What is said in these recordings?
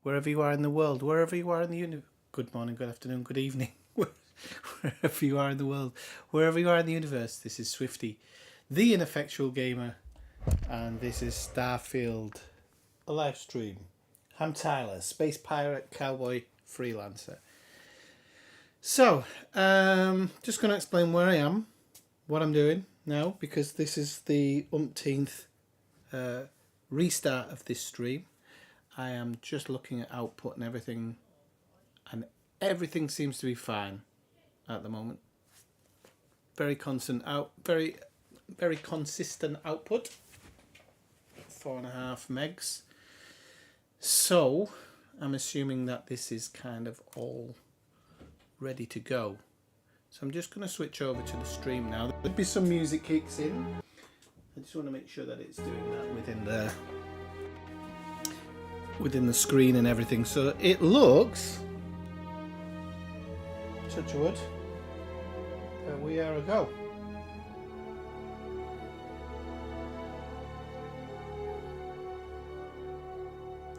wherever you are in the world, wherever you are in the universe. Good morning, good afternoon, good evening, wherever you are in the world, wherever you are in the universe. This is Swifty, the ineffectual gamer, and this is Starfield, a live stream. I'm Tylor, space pirate, cowboy, freelancer. So, just going to explain where I am, what I'm doing now, because this is the umpteenth restart of this stream. I am just looking at output and everything seems to be fine at the moment. Very constant very consistent output. 4.5 megs. So I'm assuming that this is kind of all ready to go. So I'm just going to switch over to the stream now. There'll be some music kicks in. I just want to make sure that it's doing that within the screen and everything. So it looks, touch wood, that we are a go.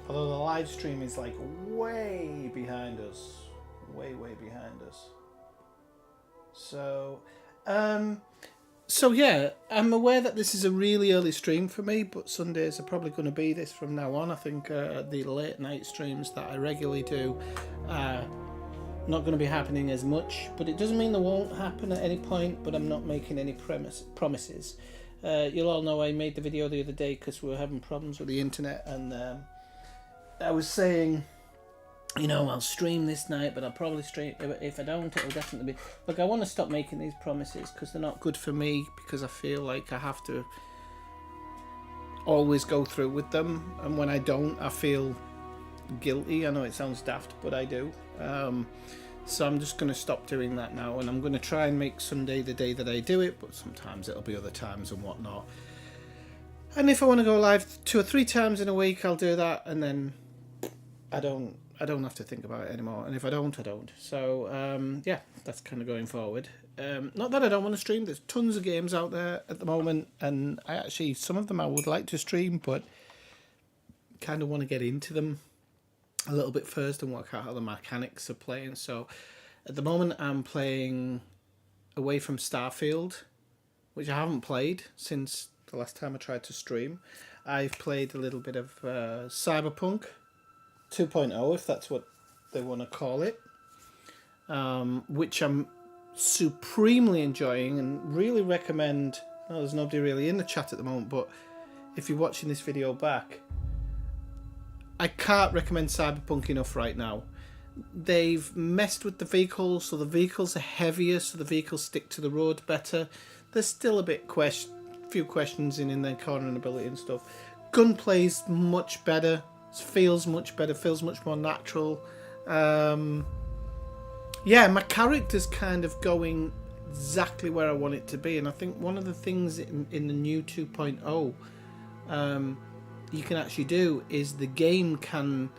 Although the live stream is like way behind us. Way behind us. So yeah, I'm aware that this is a really early stream for me, but Sundays are probably going to be this from now on. I think the late night streams that I regularly do are not going to be happening as much, but it doesn't mean they won't happen at any point, but I'm not making any promises. You'll all know I made the video the other day because we were having problems with the internet, and I was saying, you know, I'll stream this night, but I'll probably stream. If I don't, it'll definitely be. Look, I want to stop making these promises because they're not good for me, because I feel like I have to always go through with them. And when I don't, I feel guilty. I know it sounds daft, but I do. So I'm just going to stop doing that now. And I'm going to try and make Sunday the day that I do it, but sometimes it'll be other times and whatnot. And if I want to go live 2 or 3 times in a week, I'll do that. And then I don't have to think about it anymore, and if I don't, I don't. So yeah, that's kind of going forward. Not that I don't want to stream. There's tons of games out there at the moment, and some of them I would like to stream, but kind of want to get into them a little bit first and work out how the mechanics are playing. So at the moment I'm playing away from Starfield, which I haven't played since the last time I tried to stream. I've played a little bit of Cyberpunk 2.0, if that's what they want to call it, which I'm supremely enjoying and really recommend. Well, there's nobody really in the chat at the moment, but if you're watching this video back, I can't recommend Cyberpunk enough right now. They've messed with the vehicles, so the vehicles are heavier, so the vehicles stick to the road better. There's still a few questions in their cornering ability and stuff. Gunplay's much better. Feels much better, feels much more natural. Yeah, my character's kind of going exactly where I want it to be, and I think one of the things in the new 2.0 you can actually do is the game can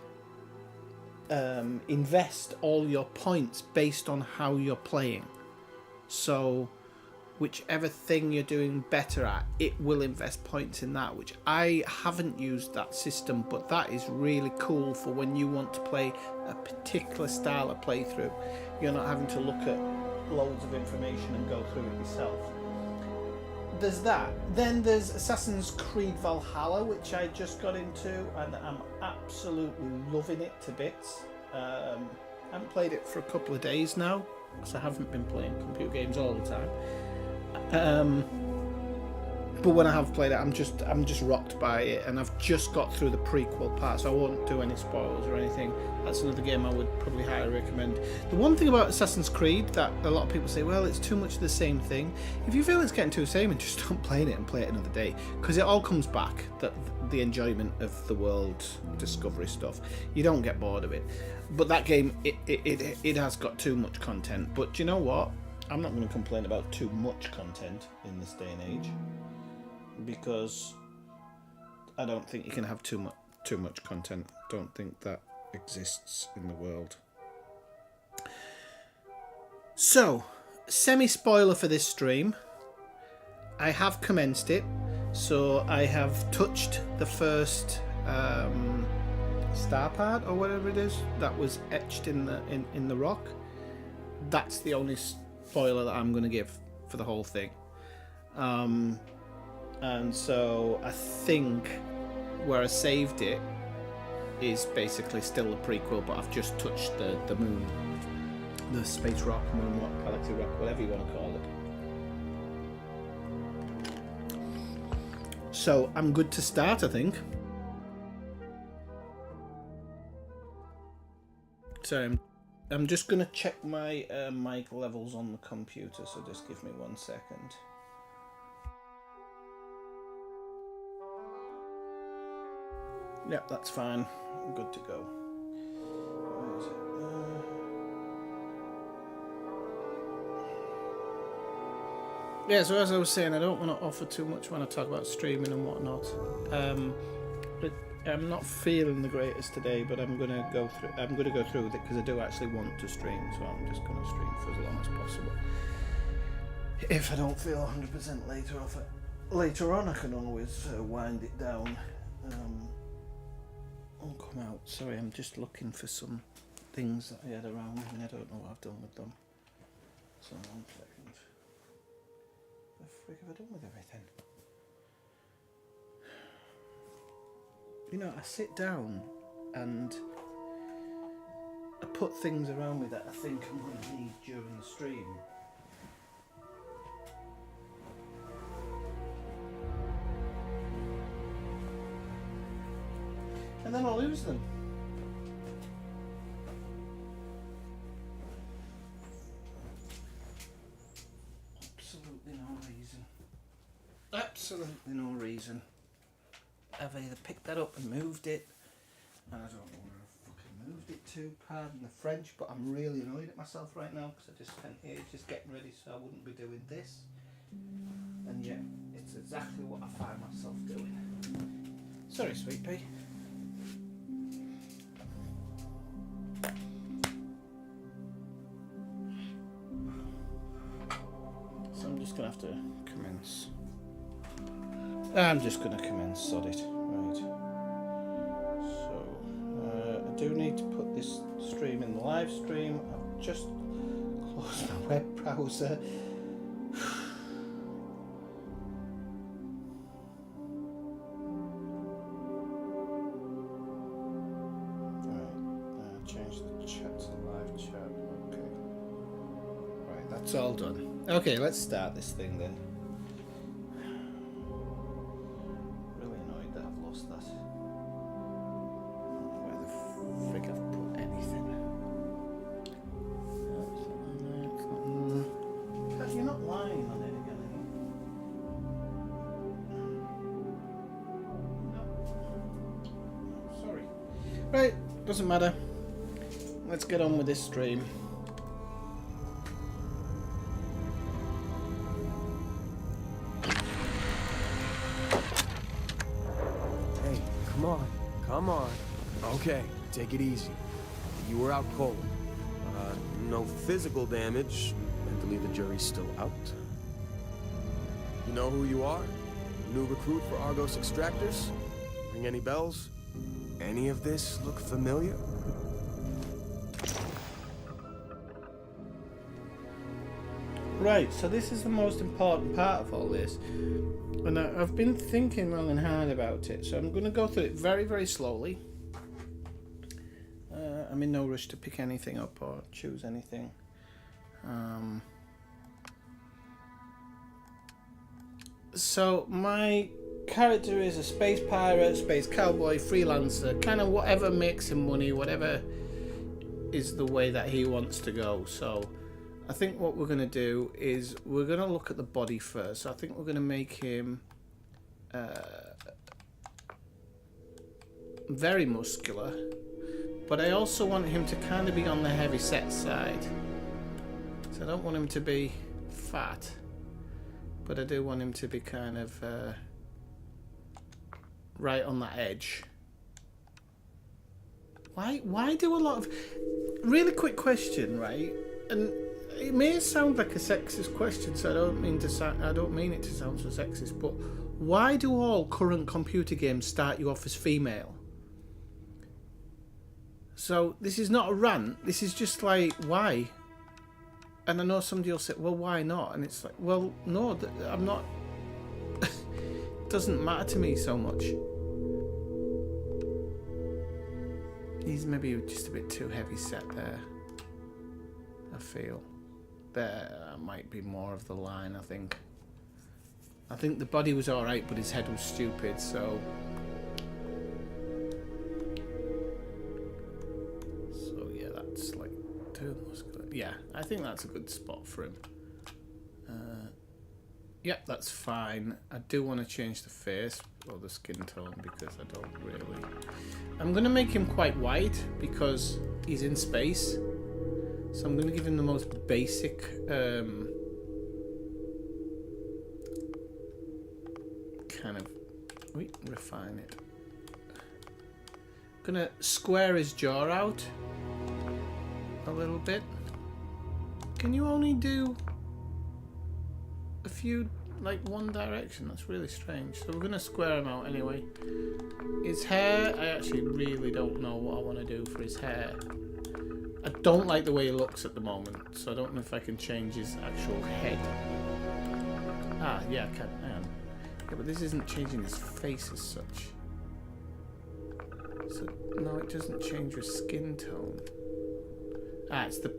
invest all your points based on how you're playing. So whichever thing you're doing better at, it will invest points in that, which I haven't used that system, but that is really cool for when you want to play a particular style of playthrough. You're not having to look at loads of information and go through it yourself. There's that. Then there's Assassin's Creed Valhalla, which I just got into, and I'm absolutely loving it to bits. I haven't played it for a couple of days now, because I haven't been playing computer games all the time. But when I have played it, I'm just rocked by it, and I've just got through the prequel part, so I won't do any spoilers or anything. That's another game I would probably highly recommend. The one thing about Assassin's Creed that a lot of people say, well, it's too much of the same thing. If you feel it's getting too the same, just don't play it and play it another day, because it all comes back. That the enjoyment of the world discovery stuff, you don't get bored of it. But that game, it has got too much content. But do you know what? I'm not going to complain about too much content in this day and age, because I don't think you can have too much content. Don't think that exists in the world. So, semi-spoiler for this stream. I have commenced it, so I have touched the first star part or whatever it is that was etched in the rock. That's the only spoiler that I'm going to give for the whole thing. And so I think where I saved it is basically still a prequel, but I've just touched the moon, the space rock, moon rock, galaxy rock, whatever you want to call it. So I'm good to start, I think. So I'm just going to check my mic levels on the computer, so just give me 1 second. Yep, that's fine. I'm good to go. Where is it? Yeah, so as I was saying, I don't want to offer too much when I talk about streaming and whatnot. But I'm not feeling the greatest today, but I'm gonna go through with it because I do actually want to stream, so I'm just gonna stream for as long as possible. If I don't feel 100% later on, I can always wind it down. I'll come out. Sorry, I'm just looking for some things that I had around me and I don't know what I've done with them. So 1 second. What the frick have I done with everything? You know, I sit down and I put things around me that I think I'm going to need during the stream. And then I'll lose them. Absolutely no reason. Absolutely no reason. I've either picked that up and moved it, and I don't know where I fucking moved it to, pardon the French, but I'm really annoyed at myself right now because I just spent ages just getting ready so I wouldn't be doing this. And yet, it's exactly what I find myself doing. Sorry, sweet pea. Gonna have to commence. I'm just gonna commence, sod it. Right. So I do need to put this stream in the live stream. I've just closed my web browser. Right. Change the chat to the live chat. Okay. Right, that's all done. Okay, let's start this thing then. Really annoyed that I've lost that. I don't know where the frick I've put anything. God, you're not lying on it again, are you? No. Sorry. Right, doesn't matter. Let's get on with this stream. Come on. Okay, take it easy. You were out cold. No physical damage. Mentally, the jury's still out. You know who you are? New recruit for Argos Extractors? Ring any bells? Any of this look familiar? Right, so this is the most important part of all this. And I've been thinking long and hard about it, so I'm going to go through it very, very slowly. I'm in no rush to pick anything up or choose anything. So my character is a space pirate, space cowboy, freelancer, kind of whatever makes him money, whatever is the way that he wants to go. So I think what we're going to do is we're going to look at the body first. So I think we're going to make him very muscular, but I also want him to kind of be on the heavy set side. So I don't want him to be fat, but I do want him to be kind of right on that edge. Why do a lot of... Really quick question, right? And it may sound like a sexist question, so I don't mean it to sound so sexist, but why do all current computer games start you off as female? So this is not a rant. This is just like, why? And I know somebody will say, well, why not? And it's like, well, no, I'm not. It doesn't matter to me so much. He's maybe just a bit too heavy set there. I feel. There might be more of the line, I think. I think the body was alright, but his head was stupid, so... So, yeah, that's like too muscular. Yeah, I think that's a good spot for him. Yep, that's fine. I do want to change the face or the skin tone because I don't really... I'm going to make him quite white because he's in space. So I'm going to give him the most basic kind of... refine it. I'm going to square his jaw out a little bit. Can you only do a few, like one direction? That's really strange. So we're going to square him out anyway. His hair, I actually really don't know what I want to do for his hair. I don't like the way he looks at the moment, so I don't know if I can change his actual head. Ah, yeah, I can. Hang on. Yeah, but this isn't changing his face as such. So, no, it doesn't change your skin tone. Ah, it's the...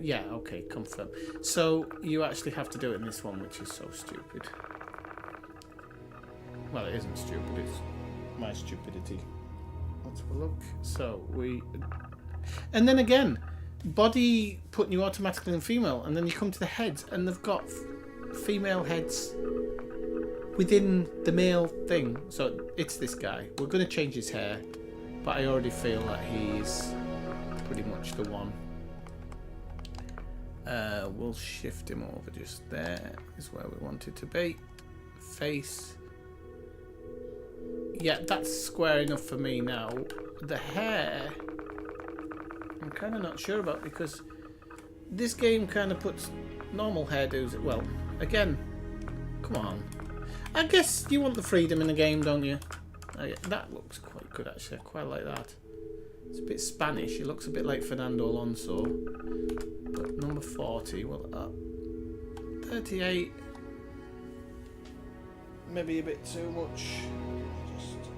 yeah, okay, confirm. So, you actually have to do it in this one, which is so stupid. Well, it isn't stupid, it's my stupidity. Let's have a look. So, we... And then again, body putting you automatically in female, and then you come to the heads, and they've got female heads within the male thing. So, it's this guy. We're going to change his hair, but I already feel that he's pretty much the one. We'll shift him over just there, is where we want it to be. Face. Yeah, that's square enough for me now. The hair, I'm kind of not sure about because this game kind of puts normal hairdos. Well, again, come on. I guess you want the freedom in the game, don't you? That looks quite good, actually. I quite like that. It's a bit Spanish. It looks a bit like Fernando Alonso. But number 40, well, 38, maybe a bit too much. Just,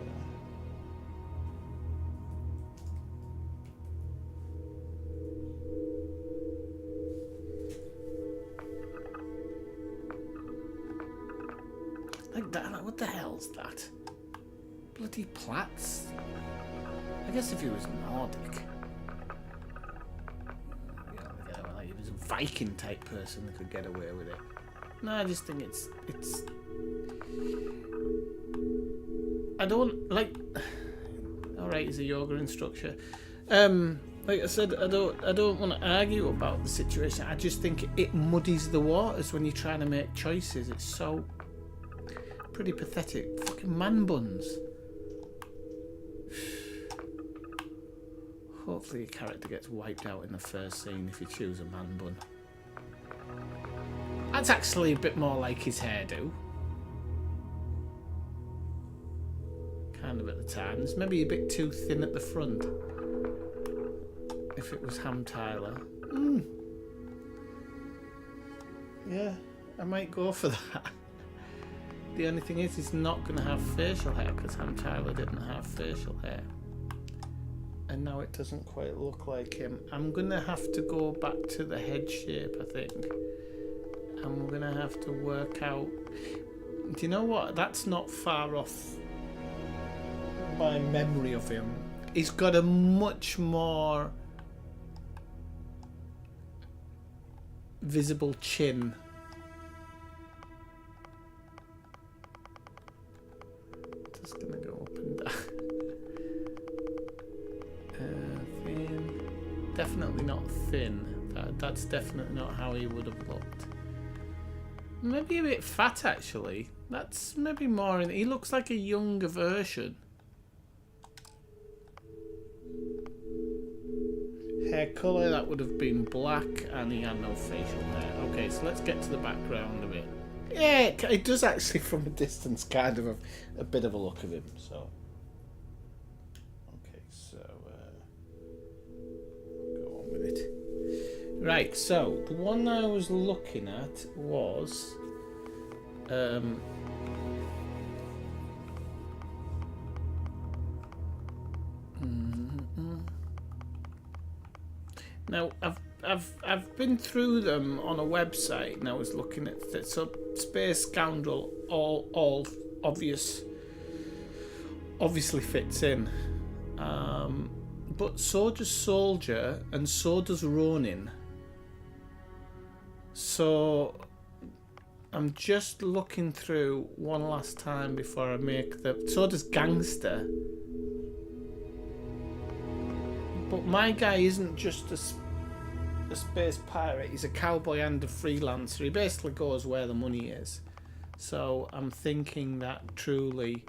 like that, like, what the hell's that? Bloody plaits? I guess if he was Nordic. Viking type person that could get away with it. No, I just think it's I don't like. All right, he's a yoga instructor. Like I said, I don't want to argue about the situation. I just think it muddies the waters when you're trying to make choices. It's so pretty pathetic. Fucking man buns. Hopefully your character gets wiped out in the first scene if you choose a man bun. That's actually a bit more like his hairdo. Kind of at the time. It's maybe a bit too thin at the front. If it was Tylor. Yeah, I might go for that. The only thing is he's not going to have facial hair because Tylor didn't have facial hair. And now it doesn't quite look like him. I'm going to have to go back to the head shape, I think. And we're going to have to work out... Do you know what? That's not far off my memory of him. He's got a much more visible chin. Just going to go up and down. Thin. Definitely not thin. That's definitely not how he would have looked. Maybe a bit fat, actually. That's maybe more in... He looks like a younger version. Hair colour, that would have been black, and he had no facial hair. Okay, so let's get to the background of it. Yeah, it does actually, from a distance, kind of have a bit of a look of him, so... Okay, so... Right, so the one I was looking at was now I've been through them on a website and I was looking at it. So Space Scoundrel all obviously fits in. But so does Soldier and so does Ronin. So I'm just looking through one last time before I make the... So does Gangster. But my guy isn't just a space pirate, he's a cowboy and a freelancer. He basically goes where the money is. So I'm thinking that truly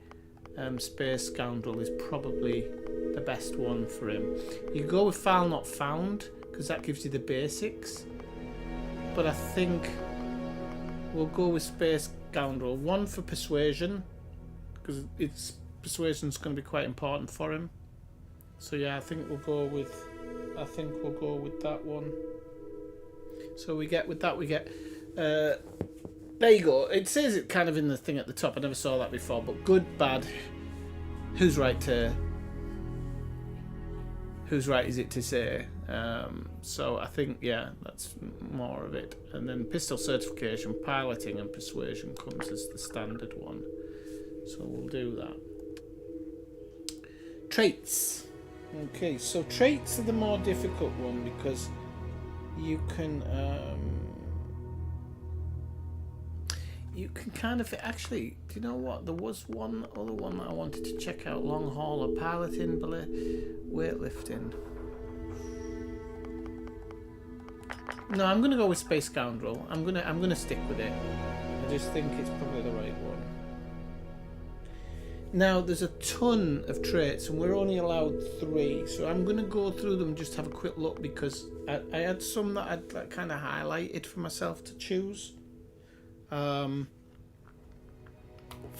Space Scoundrel is probably the best one for him. You go with File Not Found because that gives you the basics, but I think we'll go with Space Scoundrel. One for persuasion because persuasion's going to be quite important for him. So yeah, I think we'll go with that one. So we get there you go. It says it kind of in the thing at the top. I never saw that before, but good, bad, who's right is it to say? So I think, yeah, that's more of it. And then pistol certification, piloting and persuasion comes as the standard one. So we'll do that. Traits. Okay, so traits are the more difficult one because you can kind of... Actually, do you know what? There was one other one that I wanted to check out. Long hauler, piloting, weightlifting. No, I'm gonna go with Space Scoundrel. I'm gonna stick with it. I just think it's probably the right one. Now, there's a ton of traits, and we're only allowed 3, so I'm gonna go through them and just have a quick look because I had some that I'd kind of highlighted for myself to choose for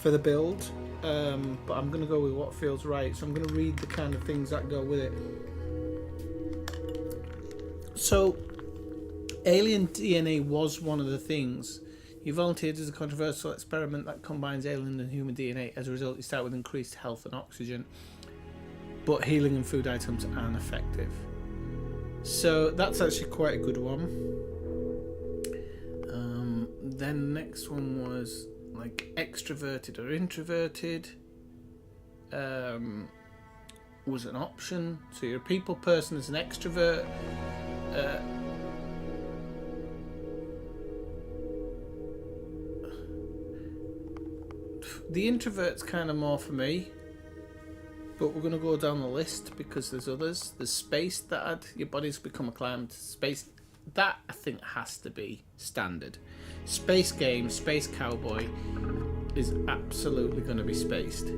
the build, but I'm gonna go with what feels right. So I'm gonna read the kind of things that go with it. So, alien DNA was one of the things. You volunteered as a controversial experiment that combines alien and human DNA. As a result, you start with increased health and oxygen, but healing and food items aren't effective. So that's actually quite a good one. Then the next one was like extroverted or introverted. Was an option. So you're a people person as an extrovert. The introvert's kind of more for me, but we're going to go down the list because there's others. There's space that your body's become acclimated to space. That I think has to be standard. Space game, Space Cowboy is absolutely going to be spaced.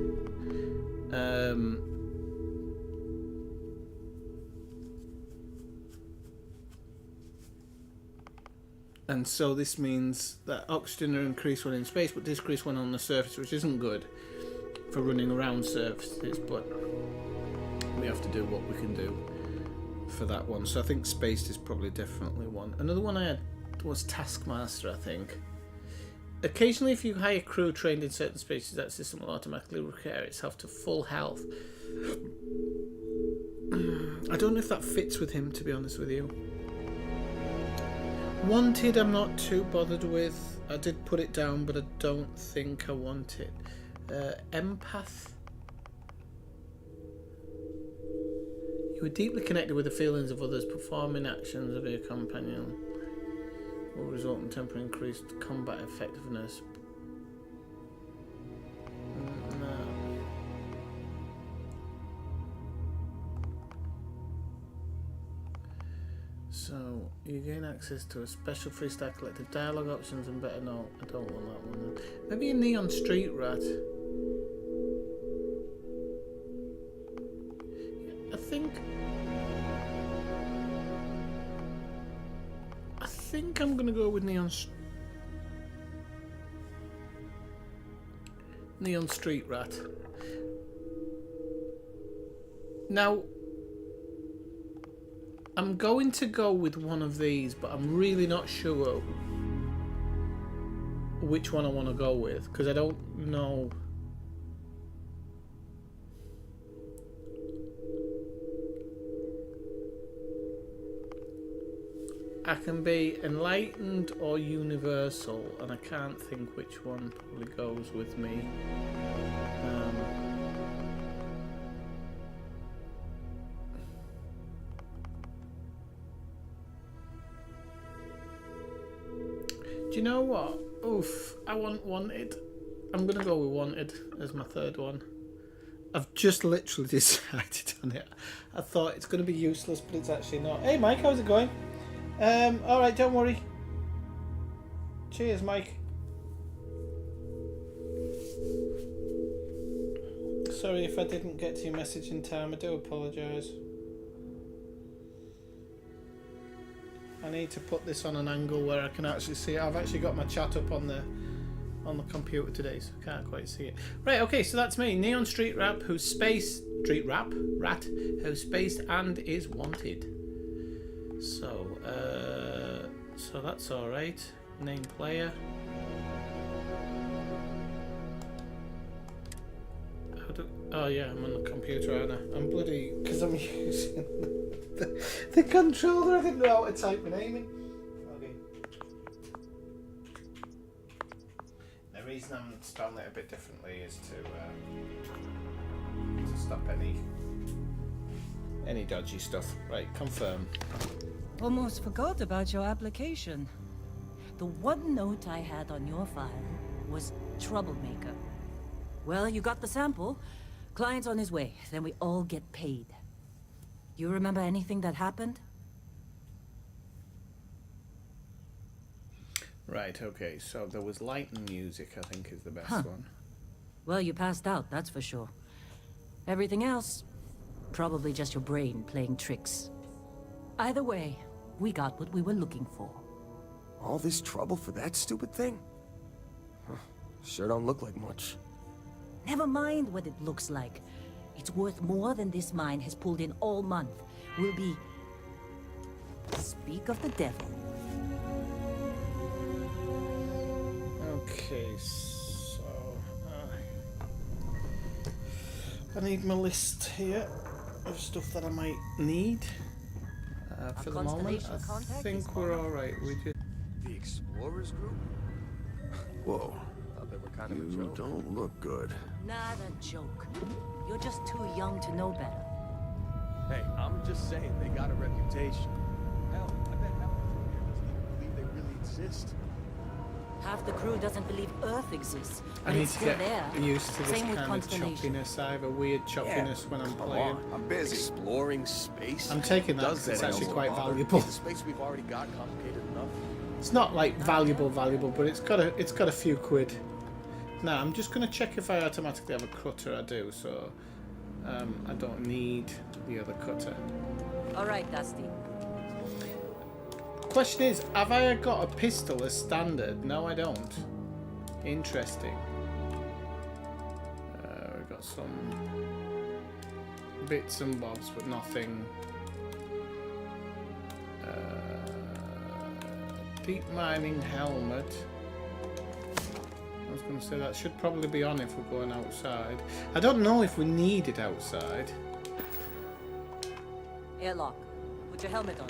And so this means that oxygen are increased when in space, but decreased when on the surface, which isn't good for running around surfaces, but we have to do what we can do for that one. So I think spaced is probably definitely one. Another one I had was Taskmaster, I think. Occasionally, if you hire crew trained in certain spaces, that system will automatically repair itself to full health. I don't know if that fits with him, to be honest with you. Wanted, I'm not too bothered with. I did put it down, but I don't think I want it. Empath. You were deeply connected with the feelings of others. Performing actions of your companion will result in temporary increased combat effectiveness. No. So, you gain access to a special freestyle collective dialogue options and better no, I don't want that one. Maybe a Neon Street Rat. I think I'm gonna go with Neon Street Rat. Now, I'm going to go with one of these, but I'm really not sure which one I want to go with because I don't know. I can be enlightened or universal, and I can't think which one probably goes with me. Do you know what? Oof, I want wanted. I'm gonna go with wanted as my third one. I've just literally decided on it. I thought it's gonna be useless, but it's actually not. Hey Mike, how's it going? Alright, don't worry. Cheers, Mike. Sorry if I didn't get to your message in time, I do apologise. I need to put this on an angle where I can actually see it. I've actually got my chat up on the computer today, so I can't quite see it. Right, okay, so that's me, Neon Street Rat, who's spaced and is wanted. So that's all right. Name player. Oh yeah, I'm on the computer, aren't I? I'm bloody because I'm using the controller. I didn't know how to type my name in. Okay. The reason I'm spelling it a bit differently is to stop any dodgy stuff. Right, confirm. Almost forgot about your application. The one note I had on your file was troublemaker. Well, you got the sample. Client's on his way, then we all get paid. You remember anything that happened? Right, okay, so there was light and music, I think is the best one. Well, you passed out, that's for sure. Everything else, probably just your brain playing tricks. Either way, we got what we were looking for. All this trouble for that stupid thing? Huh. Sure don't look like much. Never mind what it looks like. It's worth more than this mine has pulled in all month. We'll be... Speak of the devil. Okay, so... I need my list here of stuff that I might need. For the moment, I think we're alright. We just... The Explorers group? Whoa. Thought they were kind of a joke. You don't look good. Not a joke. You're just too young to know better. Hey, I'm just saying they got a reputation. Hell, I bet half the crew here doesn't even believe they really exist. Half the crew doesn't believe Earth exists, I but need it's to still get there. used to this Same with kind of Constellation. choppiness. I have a weird choppiness when I'm playing. I'm busy. Exploring space? I'm taking that because it's actually quite valuable. The space we've already got complicated enough. It's not like valuable, but it's got a few quid. Now I'm just gonna check if I automatically have a cutter. I do, so I don't need the other cutter. All right, Dusty. Question is, have I got a pistol as standard? No, I don't. Interesting. We've got some bits and bobs, but nothing. Deep mining helmet. I was going to say that should probably be on if we're going outside. I don't know if we need it outside. Airlock. Put your helmet on.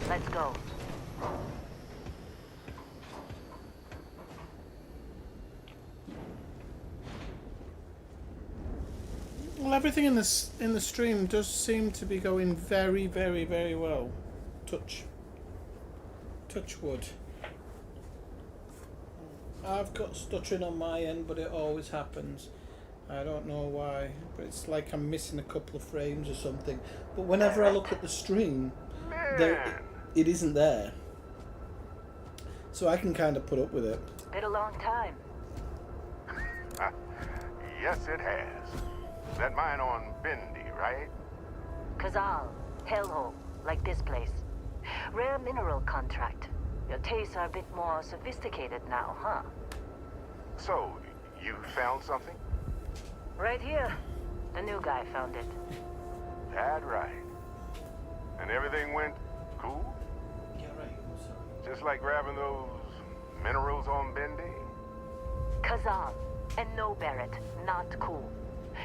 Let's go. everything in the stream does seem to be going very, very, very well. Touch wood. I've got stuttering on my end, but it always happens. I don't know why, but it's like I'm missing a couple of frames or something. But whenever I look at the stream, it isn't there. So I can kind of put up with it. Been a long time. Yes, it has. That mine on Bendy, right? Kazal, hellhole, like this place. Rare mineral contract. Your tastes are a bit more sophisticated now, huh? So, you found something? Right here. The new guy found it. That right. And everything went cool? Yeah, right. Just like grabbing those minerals on Bendy? Kazal, and no Barrett, not cool.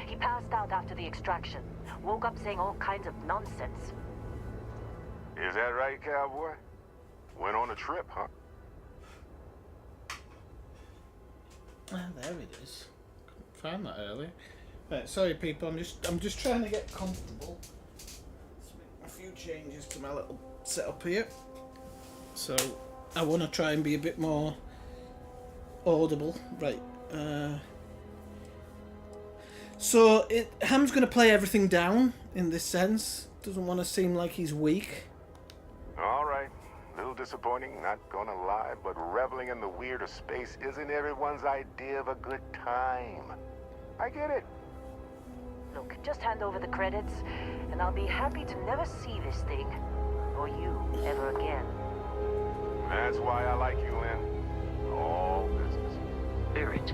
He passed out after the extraction. Woke up saying all kinds of nonsense. Is that right, Cowboy? Went on a trip, huh? Ah, there it is. Couldn't find that earlier. Right, sorry people, I'm just trying to get comfortable. Let's make a few changes to my little setup here. So I want to try and be a bit more audible. Right. So Ham's going to play everything down in this sense. Doesn't want to seem like he's weak. All right. Little disappointing, not gonna lie, but reveling in the weird of space isn't everyone's idea of a good time. I get it. Look, just hand over the credits, and I'll be happy to never see this thing, or you, ever again. That's why I like you, Lynn. All business. Barrett,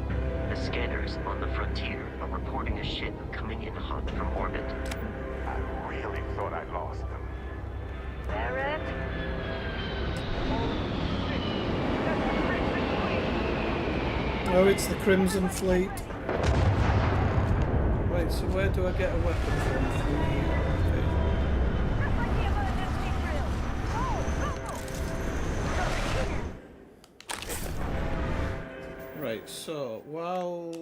the scanners on the frontier are reporting a ship coming in hot from orbit. I really thought I lost them. Barrett? Oh, it's the Crimson Fleet. Wait, so where do I get a weapon from? Through here. Okay. Right, so while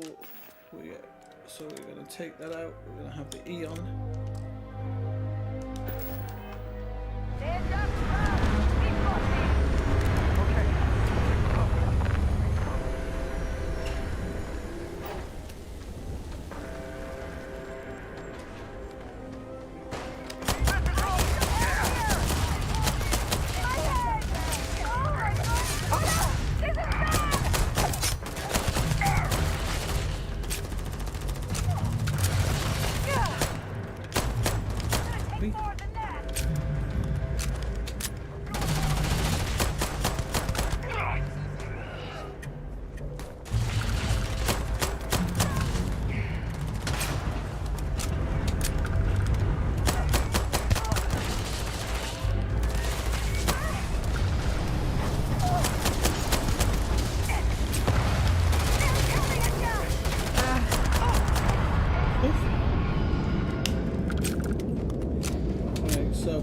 we're going to take that out, we're going to have the E on.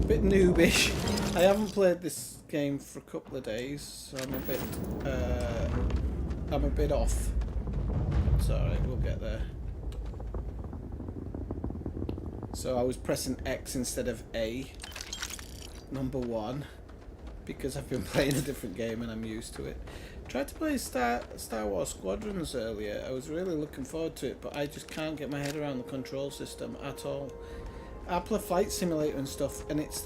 Bit noobish. I haven't played this game for a couple of days, so I'm a bit off. It's alright, we'll get there. So I was pressing X instead of A, number one, because I've been playing a different game and I'm used to it. Tried to play Star Wars Squadrons earlier. I was really looking forward to it, but I just can't get my head around the control system at all. I play Flight Simulator and stuff, and it's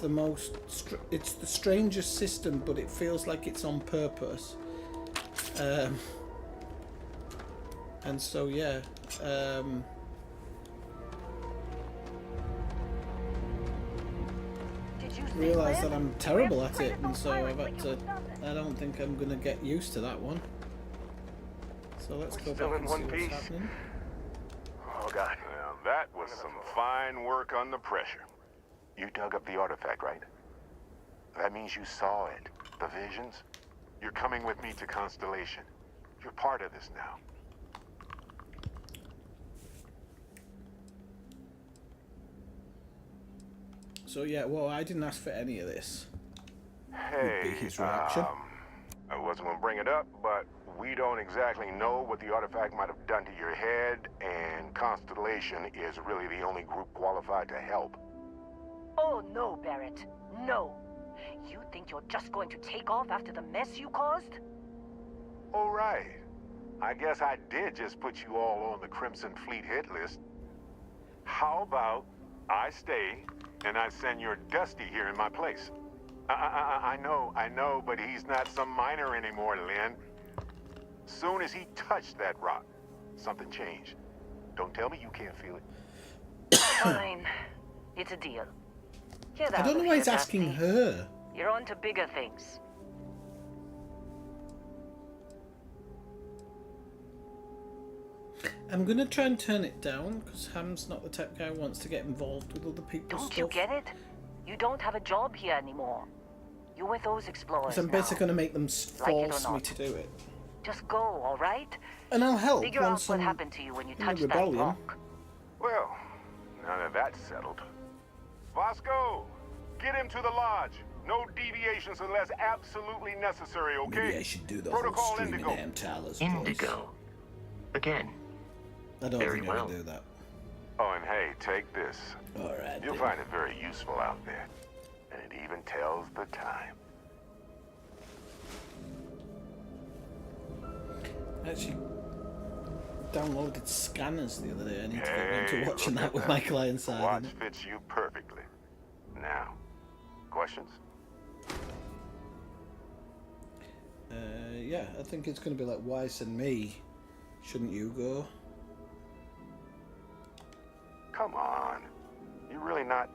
it's the strangest system, but it feels like it's on purpose. And so yeah, realise that I'm terrible at it, and so I've had to. I don't think I'm gonna get used to that one. So let's go back and see what's happening. Oh God. Now that was some fine work under pressure. You dug up the artifact, right? That means you saw it. The visions? You're coming with me to Constellation. You're part of this now. So yeah, well, I didn't ask for any of this. Hey, Would be his reaction. I wasn't gonna bring it up, but we don't exactly know what the artifact might have done to your head, and Constellation is really the only group qualified to help. Oh no, Barrett. No. You think you're just going to take off after the mess you caused? Oh, right. I guess I did just put you all on the Crimson Fleet hit list. How about I stay and I send your Dusty here in my place? I know, but he's not some miner anymore, Lynn. Soon as he touched that rock, something changed. Don't tell me you can't feel it. Fine. It's a deal. Get I out don't of know why here, he's asking Dusty. her. You're on to bigger things. I'm gonna try and turn it down because Ham's not the type guy who wants to get involved with other people's Don't stuff. you get it? You don't have a job here anymore. You're with those explorers Because I'm now. basically gonna make them Like it or force me not. to do it, Just go, all right? and I'll help Figure out once what I'm happened to you when you in the touched that rebellion. rock. Well, now that that's settled. Vasco, get him to the lodge. No deviations unless absolutely necessary, okay? Maybe I should do the Protocol whole streaming Indigo. damn Tylor's voice. Indigo. Again. I don't Very think I well. can do that. Oh, and hey, take this. Alright You'll then. find it very useful out there. And it even tells the time. I actually downloaded scanners the other day. I need to get Hey, around to watching look that at with my client side. Watch in it. fits you perfectly. Now, questions? Yeah, I think it's going to be like Weiss and me. Shouldn't you go? Come on. You're really not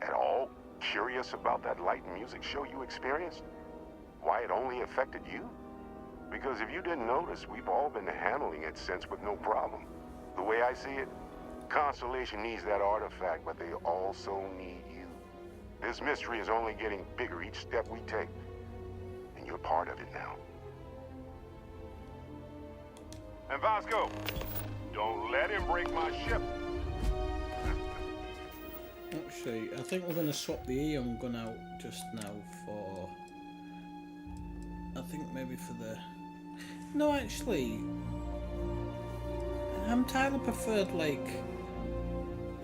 at all curious about that light and music show you experienced? Why it only affected you? Because if you didn't notice, we've all been handling it since with no problem. The way I see it, Constellation needs that artifact, but they also need you. This mystery is only getting bigger each step we take. And you're part of it now. And Vasco, don't let him break my ship. Actually, I think we're going to swap the Eon gun out just now for... I think maybe for the... No, actually... Tylor preferred, like...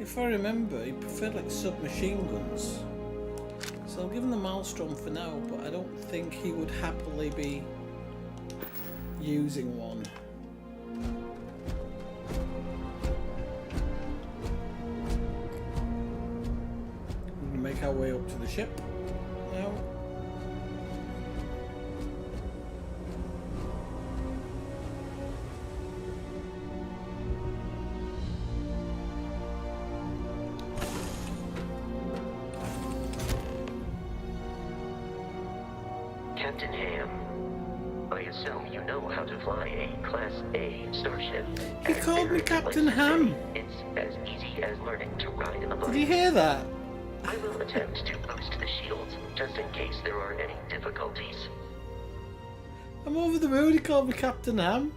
If I remember, he preferred, like, submachine guns. So I'll give him the Maelstrom for now, but I don't think he would happily be using one. Make our way up to the ship now. Captain Ham, I assume you know how to fly a Class A starship. He called me Captain Ham. It's as easy as learning to ride a bike. Did you hear that? I will attempt to boost the shields, just in case there are any difficulties. I'm over the moon, he called me Captain Ham.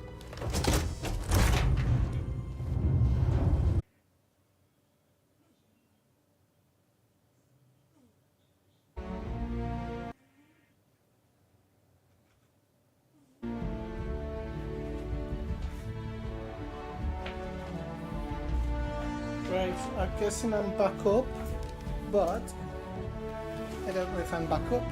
Right, I'm guessing I'm back up, but I don't know if I'm back up.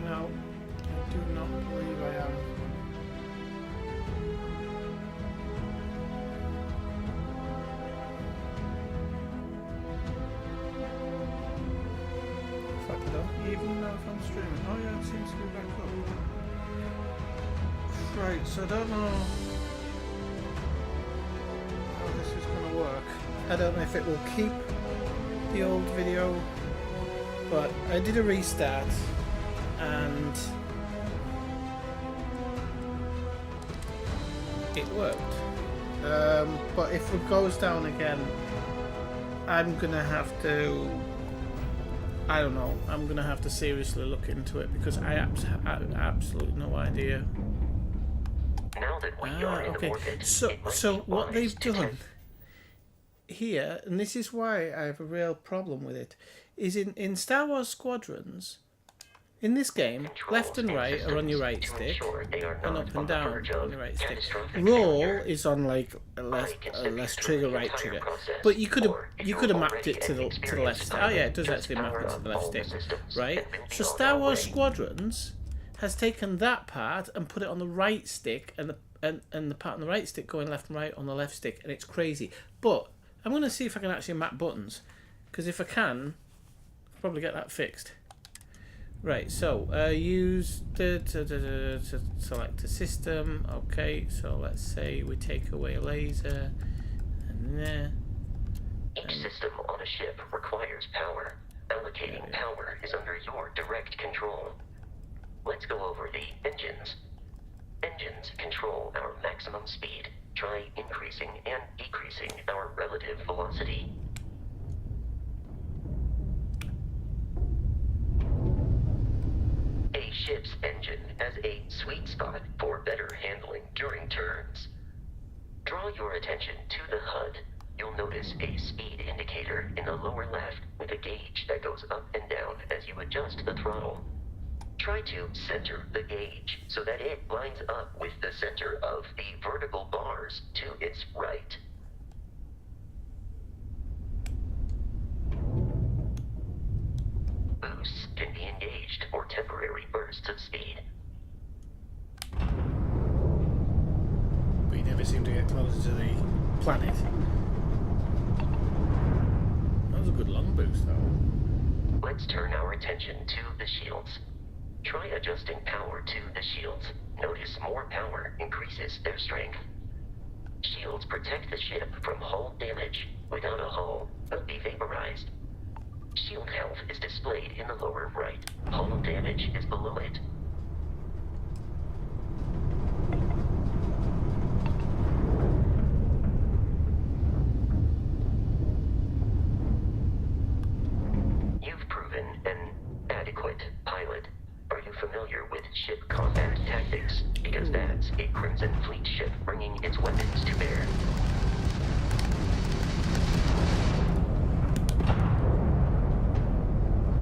No, I do not believe I am. In fact, I don't even know if I'm streaming. Oh yeah, it seems to be back up. Right, so I don't know how this is going to work. I don't know if it will keep the old video, but I did a restart and it worked. But if it goes down again, I'm going to have to... I don't know. I'm going to have to seriously look into it because I have absolutely no idea. Now that we are in Okay. orbit, So it might so be what wise they've to done test- here, and this is why I have a real problem with it, is in Star Wars Squadrons, in this game, left and right are on your right stick, and up and down on your right stick. Roll is on like a left trigger, right trigger. But you could have mapped it to the left stick. Oh yeah, it does actually map it to the left stick, right? So Star Wars Squadrons has taken that part and put it on the right stick, and the part on the right stick going left and right on the left stick, and it's crazy. But I'm going to see if I can actually map buttons, because if I can, I'll probably get that fixed. Right, so use to select a system. Okay, so let's say we take away a laser, and there. Each system on a ship requires power. Allocating power is under your direct control. Let's go over the engines. Engines control our maximum speed. Try increasing and decreasing our relative velocity. A ship's engine has a sweet spot for better handling during turns. Draw your attention to the HUD. You'll notice a speed indicator in the lower left with a gauge that goes up and down as you adjust the throttle. Try to center the gauge so that it lines up with the center of the vertical bars to its right. Boosts can be engaged for temporary bursts of speed. But you never seem to get closer to the planet. That was a good long boost, though. Let's turn our attention to the shields. Try adjusting power to the shields. Notice more power increases their strength. Shields protect the ship from hull damage. Without a hull, they'll be vaporized. Shield health is displayed in the lower right. Hull damage is below it. You've proven an adequate pilot. Are you familiar with ship combat tactics? Because that's a Crimson Fleet ship bringing its weapons to bear.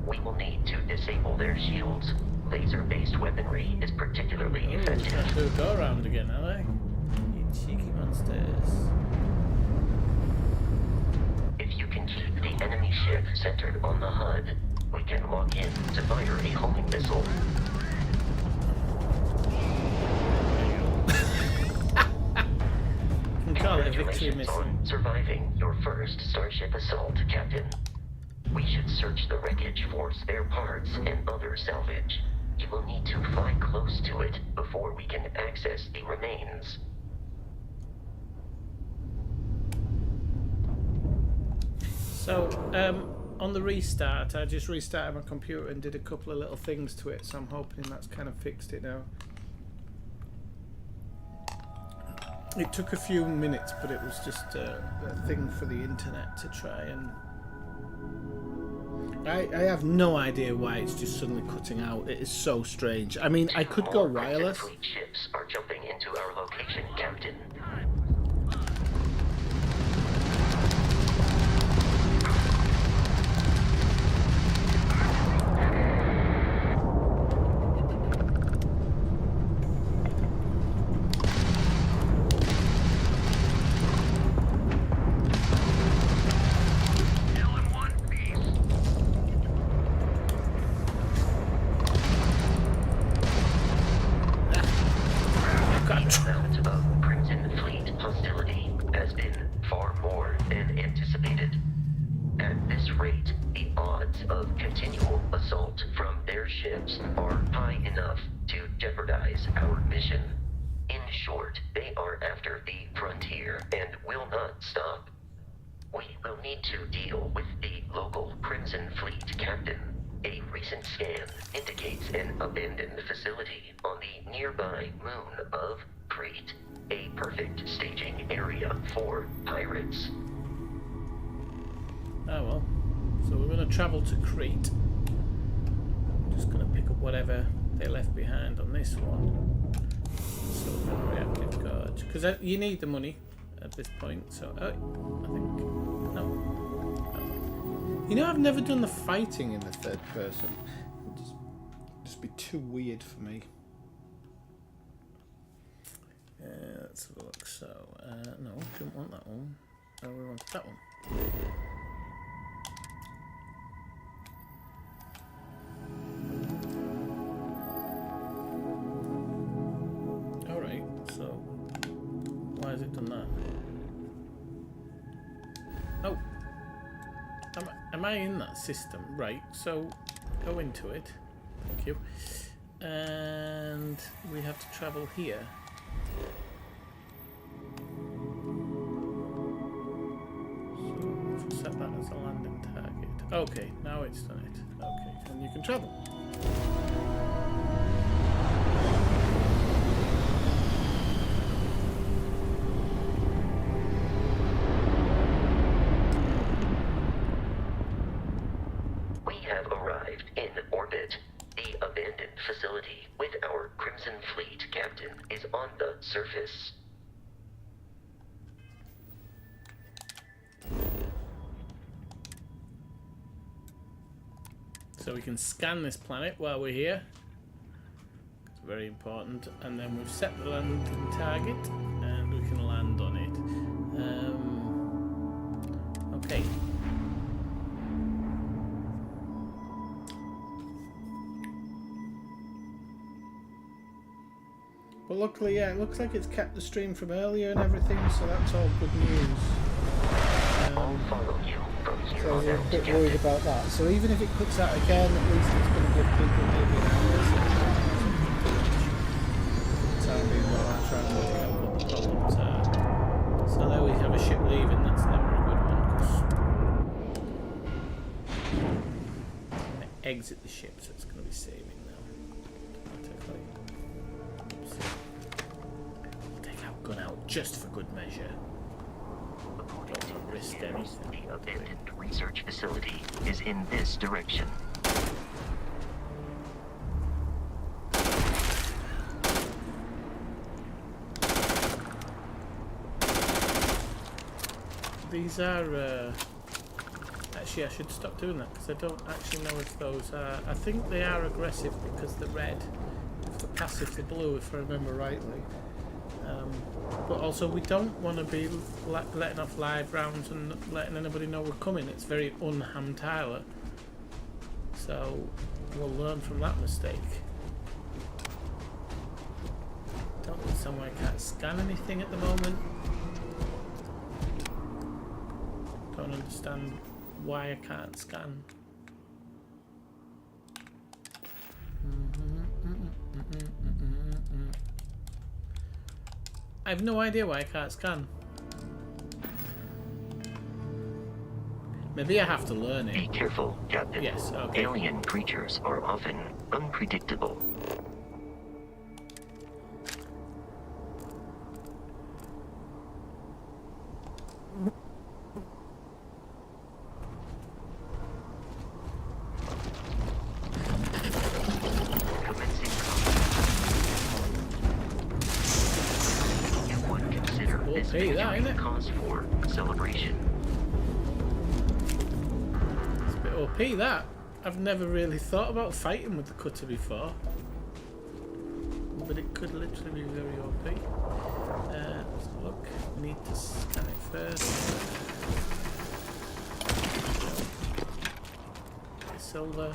We will need to disable their shields. Laser-based weaponry is particularly effective. Trying to go around again, are they? You cheeky monsters. If you can keep the enemy ship centered on the HUD, we can lock in to fire a homing missile. Congratulations on surviving your first Starship assault, Captain. We should search the wreckage for spare parts and other salvage. You will need to fly close to it before we can access the remains. So, on the restart, I just restarted my computer and did a couple of little things to it, so I'm hoping that's kind of fixed it now. It took a few minutes, but it was just a thing for the internet to try and... I have no idea why it's just suddenly cutting out. It is so strange. I mean, I could go wireless. Fleet ships are jumping into our location, Captain. Travel to Crete. I'm just going to pick up whatever they left behind on this one. So reactive cards, because you need the money at this point. So I think You know, I've never done the fighting in the third person. It'd just be too weird for me. Let's have a look. So, no, didn't want that one. No, we wanted that one. Alright, so why has it done that? Oh, am I in that system? Right, so go into it. Thank you. And we have to travel here. So set that as a landing target. Okay, now it's done it. Okay, and you can travel. We have arrived in orbit. The abandoned facility with our Crimson Fleet captain is on the surface. So we can scan this planet while we're here. It's very important. And then we've set the landing target and we can land on it. Okay. But luckily, yeah, it looks like it's kept the stream from earlier and everything, so that's all good news. I'll follow you from So I here was on a out, bit Captain. worried about that. So even if it cuts out again, at least it's going to give people maybe an hour. Time being while I try and work out what the problems are. So there we have a ship leaving. That's never a good one. 'Cause I'm going to exit the ship, so it's going to be saving now automatically. Oops. I'll take our gun out just for good measure. According to Don't the risk news, anything. the abandoned research facility is in this direction. These are actually I should stop doing that because I don't actually know if those are. I think they are aggressive because they're red. If they're passive, they're blue, if I remember rightly. But also we don't want to be letting off live rounds and letting anybody know we're coming. It's very un-Ham Tylor. So we'll learn from that mistake. Don't understand why I can't scan anything at the moment. Don't understand why I can't scan. I have no idea why I can't scan. Maybe I have to learn Be it. careful, Captain. Yes, okay. Alien creatures are often unpredictable. Commencing combat. You would consider this Okay, that, victory isn't it? cause for celebration. It's a bit OP that. I've never really thought about fighting with the cutter before. But it could literally be very OP. Let's have a look. We need to scan it first. Silver.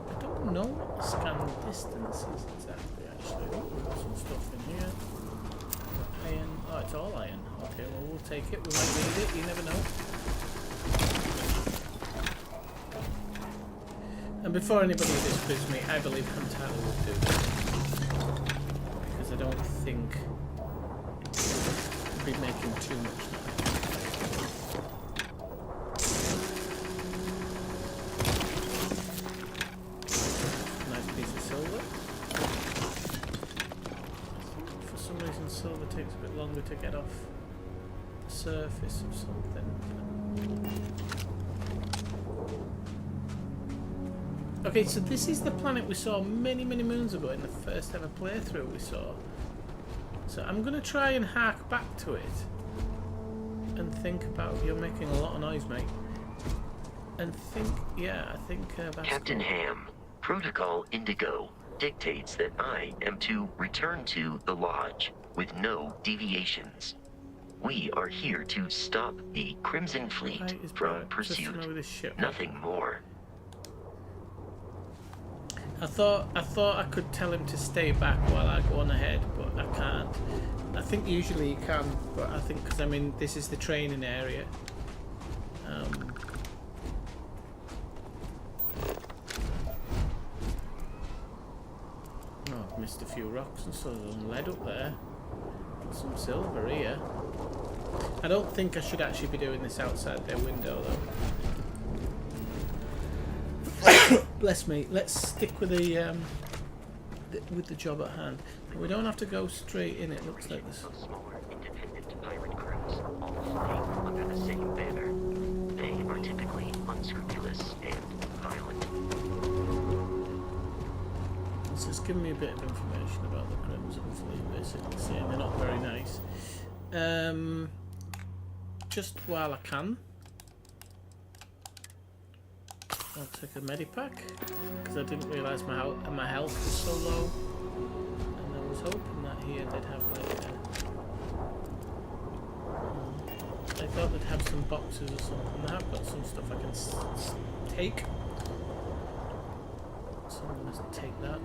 I don't know what the scan distance is exactly actually. Oh, we've got some stuff in here. Iron. Oh, it's all iron. Okay, well we'll take it. We might need it. You never know. And before anybody disproves me, I believe Ham Tylor would do this. Because I don't think he'd be making too much noise. Nice piece of silver. For some reason silver takes a bit longer to get off the surface of something. Okay, so this is the planet we saw many, many moons ago in the first ever playthrough we saw. So I'm going to try and hark back to it and think about... You're making a lot of noise, mate. And think... Yeah, I think that's Captain cool. Ham, Protocol Indigo dictates that I am to return to the Lodge with no deviations. We are here to stop the Crimson Fleet Right, is from Barrett just to know pursuit. this shit. Nothing more. I thought I could tell him to stay back while I go on ahead, but I can't. I think usually you can, but I think because this is the training area. Oh, I've missed a few rocks and so there's some lead up there. Some silver here. I don't think I should actually be doing this outside their window though. Bless me. Let's stick with the job at hand. We don't have to go straight in. It looks like this. Smaller independent pirate crews, all flying under the same banner. They are typically unscrupulous and violent. It's just giving me a bit of information about the Crimson Fleet, basically saying they're not very nice. Just while I can, I'll take a medipack because I didn't realise my health was so low, and I was hoping that here they'd have like I thought they'd have some boxes or something. They have got some stuff I can take, so I'm going to take that.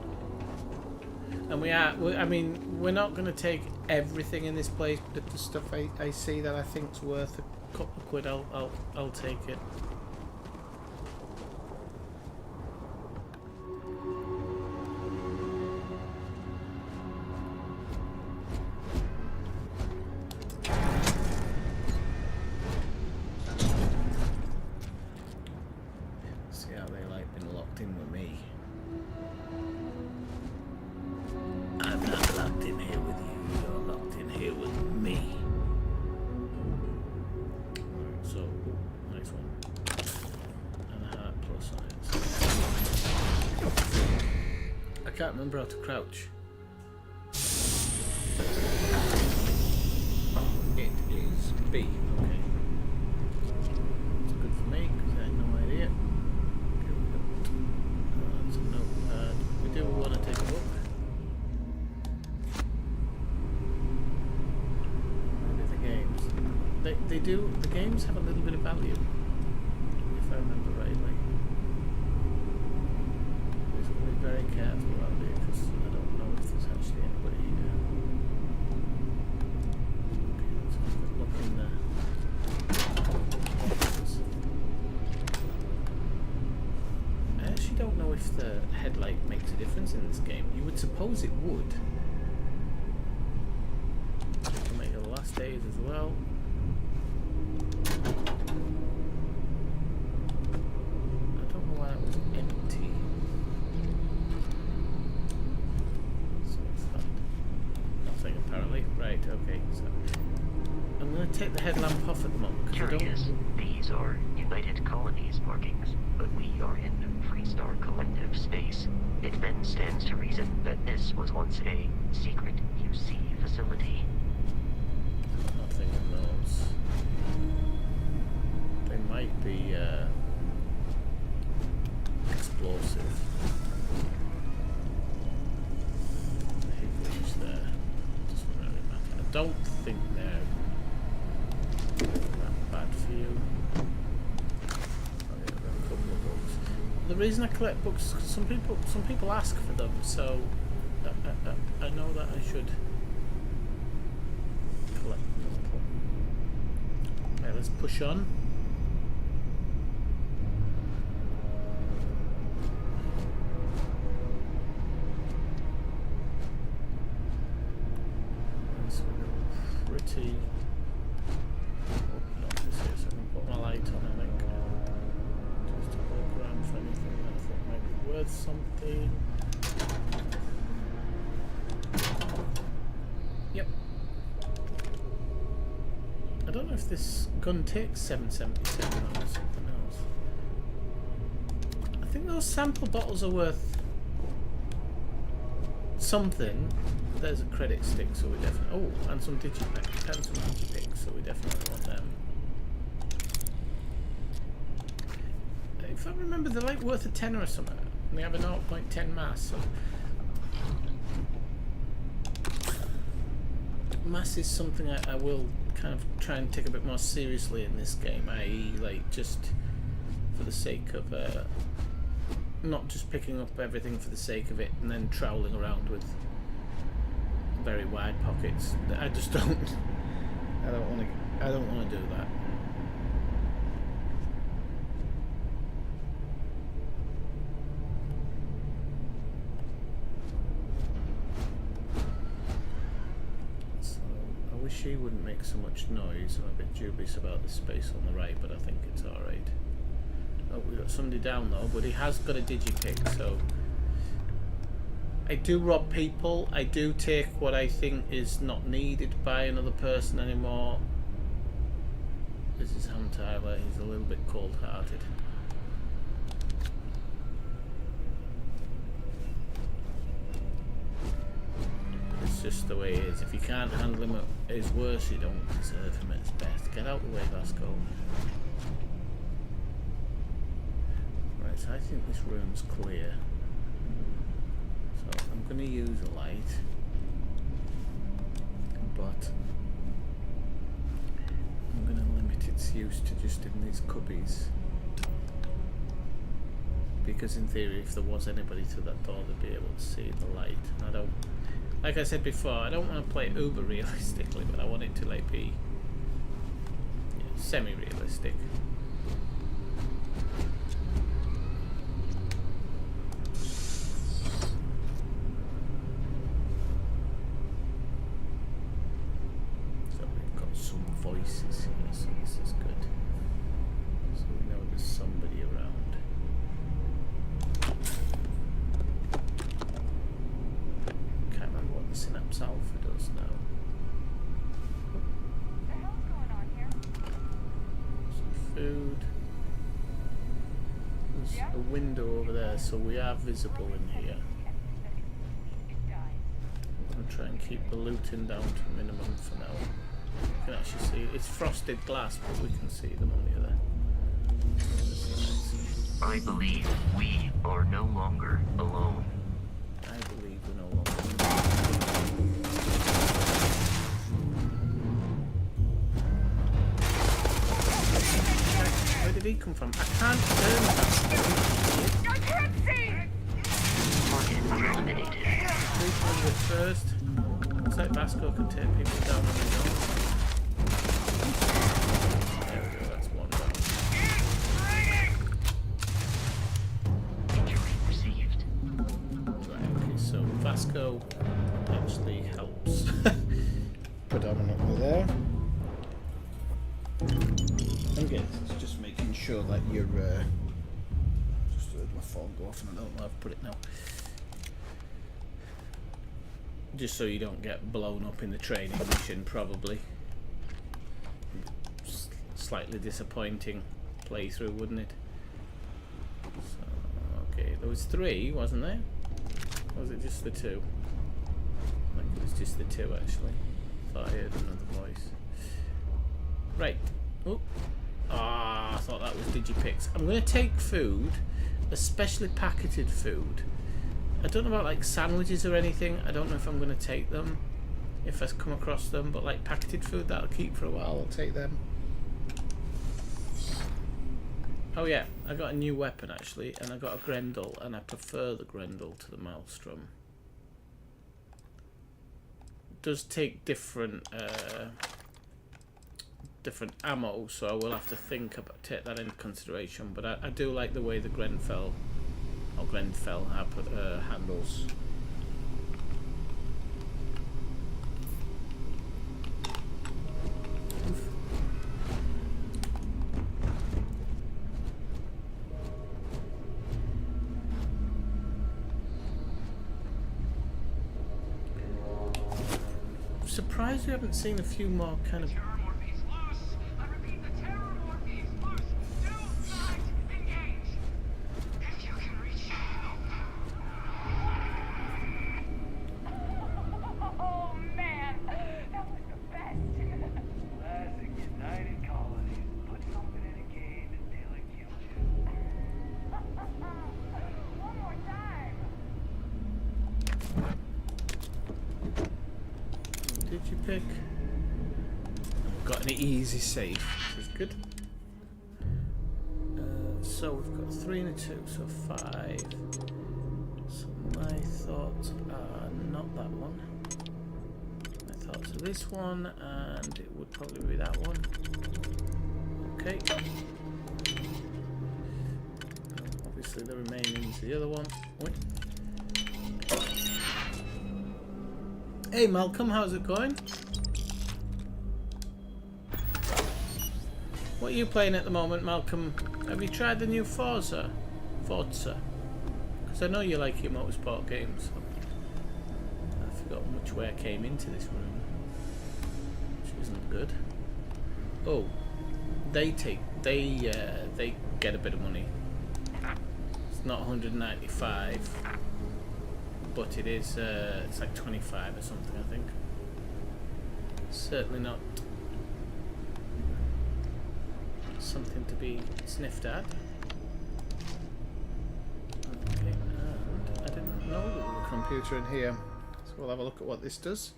And we're not going to take everything in this place, but the stuff I see that I think's worth a couple of quid, I'll take it. See how they like been locked in with me. I'm not locked in here with you, you're locked in here with me. Alright, so, nice one. And a heart plus on it. I can't remember how to crouch. It is B, okay. It's good for me, because I had no idea. That's a notepad. We do want to take a look. They do. The games have a little bit of value, if I remember rightly. Just got to be very careful around here because I don't know if there's actually anybody here. Okay, let's have a quick look in there. I actually don't know if the headlight makes a difference in this game. You would suppose it would. You can make it the last days as well. Okay, so I'm going to take the headlamp off at the moment. Curious, these are United Colonies markings, but we are in Freestar Collective space. It then stands to reason that this was once a secret UC facility. Nothing in those. They might be explosive. There. I don't think they're that bad for you. I've got a couple of books. The reason I collect books, some people ask for them, so I know that I should collect them. Okay, let's push on. Pretty. Oh, not this here, so I can put my light on, I think. Just to look around for anything that I thought might be worth something. Yep. I don't know if this gun takes 777 or something else. I think those sample bottles are worth something. There's a credit stick, so we definitely... Oh, and some digipacks, and some digipicks, so we definitely want them. If I remember, they're like worth a tenner or something. And they have a 0.10 mass, so... Mass is something I will kind of try and take a bit more seriously in this game, i.e. like just for the sake of not just picking up everything for the sake of it and then troweling around with very wide pockets. I just don't I don't want to do that. She wouldn't make so much noise. I'm a bit dubious about the space on the right, but I think it's alright. Oh, we've got somebody down though, but he has got a digipick, so... I do rob people. I do take what I think is not needed by another person anymore. This is Tylor. He's a little bit cold-hearted. It's just the way it is. If you can't handle him at his worst, you don't deserve him at his best. Get out the way, Vasco. Right, so I think this room's clear. So I'm going to use a light. But I'm going to limit its use to just in these cubbies. Because in theory, if there was anybody through that door, they'd be able to see the light. And I don't... Like I said before, I don't want to play it uber realistically, but I want it to like be semi-realistic. So we've got some voices here, so this is good. So we know there's somebody around. Synapse Alpha does now. What the hell's going on here? Some food. There's a window over there, so we are visible in here. I'm going to try and keep the looting down to a minimum for now. You can actually see it's frosted glass, but we can see them on the other. I believe we are no longer alone. I believe we're no longer. Where did he come from? I can't turn that. I can't see! Target eliminated. Please move it first. Looks like Vasco can take people down on his own. There we go, that's one down. Injury received. Right, okay, so Vasco actually helps. Predominantly there. Again, it's just making sure that you're just heard my phone go off and I don't know how to put it now. Just so you don't get blown up in the training mission, probably. Slightly disappointing playthrough, wouldn't it? So, okay, there was 3, wasn't there? Or was it just the 2? I think it was just the 2 actually. Thought I heard another voice. Right. Oh. Ah, I thought that was digipicks. I'm going to take food, especially packeted food. I don't know about like sandwiches or anything. I don't know if I'm going to take them, if I come across them, but like packeted food that'll keep for a while, I'll take them. Oh yeah, I got a new weapon actually, and I got a Grendel, and I prefer the Grendel to the Maelstrom. It does take different different ammo, so I will have to think about take that into consideration. But I do like the way the Grenfell handles. I'm surprised we haven't seen a few more kind of. lockpick. We've got an easy save, which is good. So we've got 3 and a 2, so 5. So my thoughts are not that one. My thoughts are this one, and it would probably be that one. Okay. Obviously the remaining is the other one. Wait. Hey Malcolm, how's it going? What are you playing at the moment, Malcolm? Have you tried the new Forza? Because I know you like your motorsport games. I've forgotten which way I came into this room, which isn't good. Oh, they get a bit of money. It's not 195, but it is. It's like 25 or something, I think. Certainly not something to be sniffed at. Okay, and I didn't know there was a computer in here, so we'll have a look at what this does.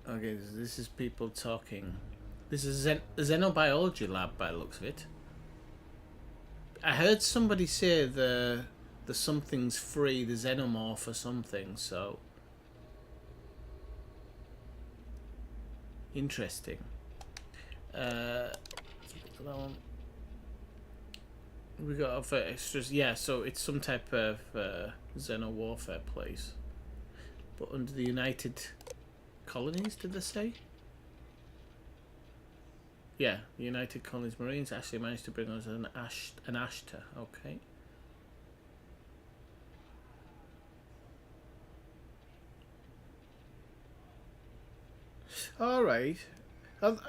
Okay, this is people talking. This is a xenobiology lab by the looks of it. I heard somebody say the something's free, the xenomorph or something, so interesting. Let's look at that one. We got other extras. Yeah, so it's some type of xeno warfare place, but under the United Colonies, did they say? Yeah, the United Colonies Marines actually managed to bring us an Ashta. Okay. All right.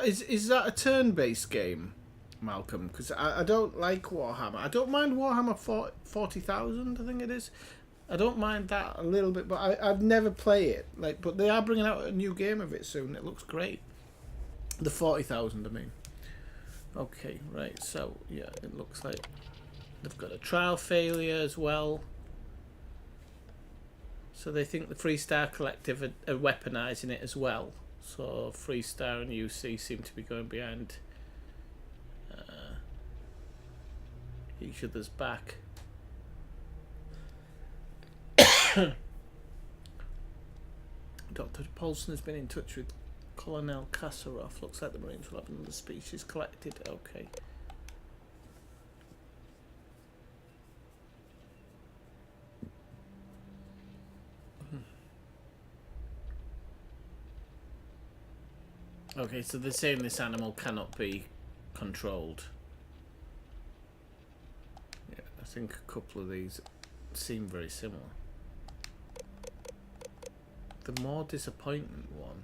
Is that a turn-based game, Malcolm? Because I don't like Warhammer. I don't mind Warhammer 40,000. I think it is. I don't mind that a little bit, but I've never played it. Like, but they are bringing out a new game of it soon. It looks great. The 40,000, I mean. Okay, right. So yeah, it looks like they've got a trial failure as well. So they think the Freestar Collective are weaponizing it as well. So Freestar and UC seem to be going behind each other's back. Dr. Paulson has been in touch with Colonel Kasarov. Looks like the Marines will have another species collected. Okay. Okay, so they're saying this animal cannot be controlled. Yeah, I think a couple of these seem very similar. The more disappointment one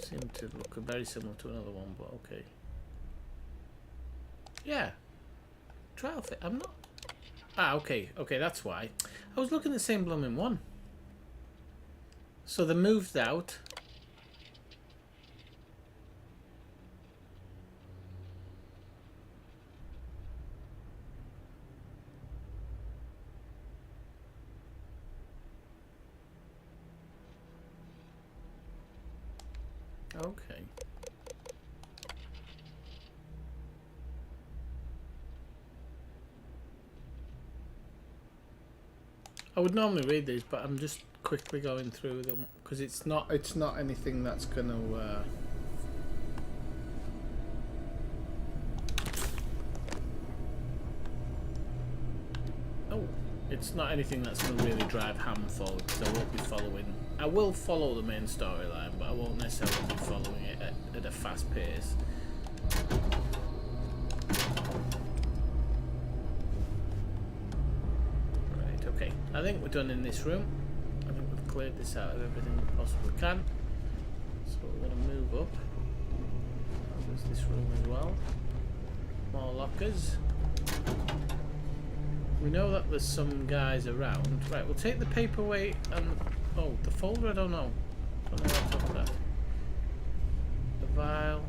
seemed to look very similar to another one, but okay. Yeah. Trial fit. I'm not. Ah, okay. Okay, that's why. I was looking at the same blooming one. So they moved out. Okay. I would normally read these, but I'm just quickly going through them because it's not anything that's gonna it's not anything that's gonna really drive Ham forward, because I won't be following. I will follow the main storyline, but I won't necessarily be following it at a fast pace. Right, okay. I think we're done in this room. I think we've cleared this out of everything we possibly can. So we're going to move up. There's this room as well. More lockers. We know that there's some guys around. Right, we'll take the paperweight and... Oh, the folder? I don't know. I don't know what I'm talking about. The vial.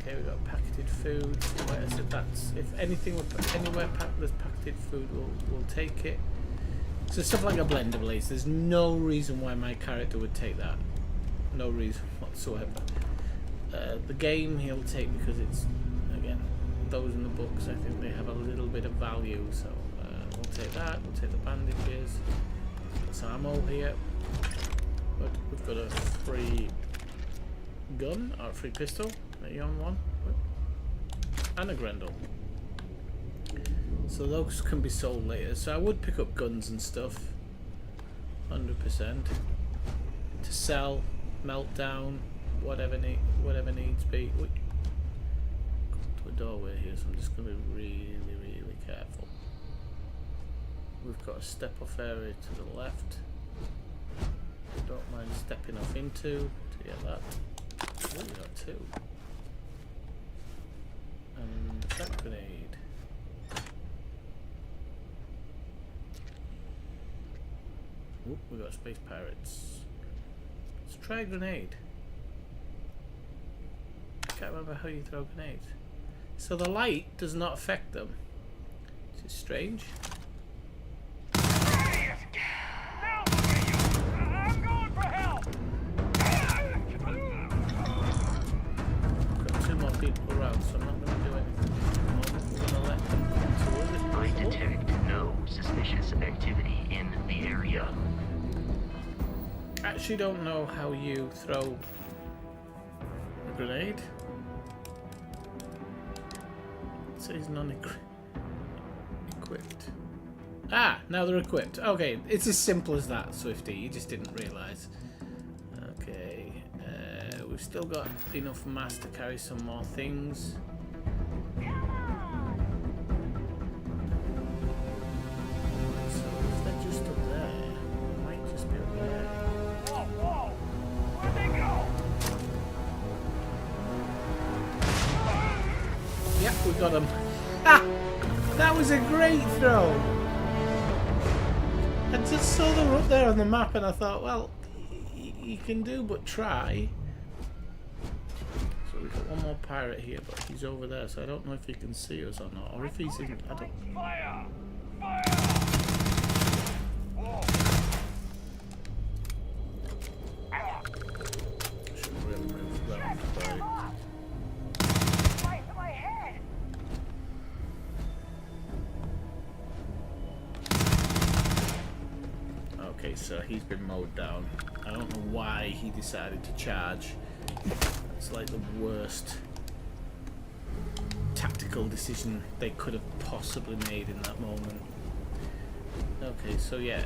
Okay, we've got packeted food. Where, so that's, if anything, anywhere there's packeted food, we'll take it. So stuff like a blender blaze, there's no reason why my character would take that. No reason whatsoever. The game he'll take because it's, again, those in the books, I think they have a little bit of value. So we'll take that, we'll take the bandages. Got some ammo here. But we've got a free gun, or a free pistol, a young one. And a Grendel. So those can be sold later. So I would pick up guns and stuff. 100%. To sell, meltdown, whatever needs be. Come to a doorway here, so I'm just going to be really careful. We've got a step off area to the left. Don't mind stepping off into to get that. Oh, we got two. And a frag grenade. Oop, we got space pirates. Let's try a grenade. Can't remember how you throw grenades. So the light does not affect them. Which is strange. People around, so I'm not going to do anything. We're going to let them come towards it. I detect no suspicious activity in the area. Actually don't know how you throw a grenade. It says non-equipped. Ah, now they're equipped. Okay, it's as simple as that, Swifty. You just didn't realise. Okay, we've still got enough mass to carry some more things. So if they're just up there, it might just be up there. Whoa! Where'd they go? Yep, we got them. Ah! That was a great throw! I just saw them up there on the map and I thought, well, you can do but try. So we've got one more pirate here, but he's over there, so I don't know if he can see us or not. Or if he's in... I don't... Fire! Fire! Shouldn't really move around, sorry. Right to my head! Okay, so he's been mowed down. I don't know why he decided to charge. It's like the worst tactical decision they could have possibly made in that moment. Okay, so yeah,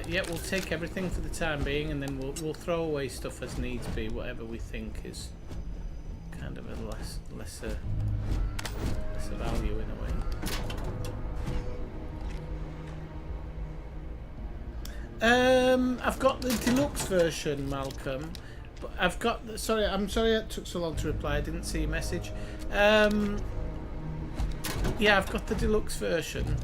we'll take everything for the time being, and then we'll throw away stuff as needs be, whatever we think is kind of a lesser value in a way. I've got the deluxe version, Malcolm. But I've got the, sorry, I'm sorry it took so long to reply. I didn't see your message. Yeah, I've got the deluxe version.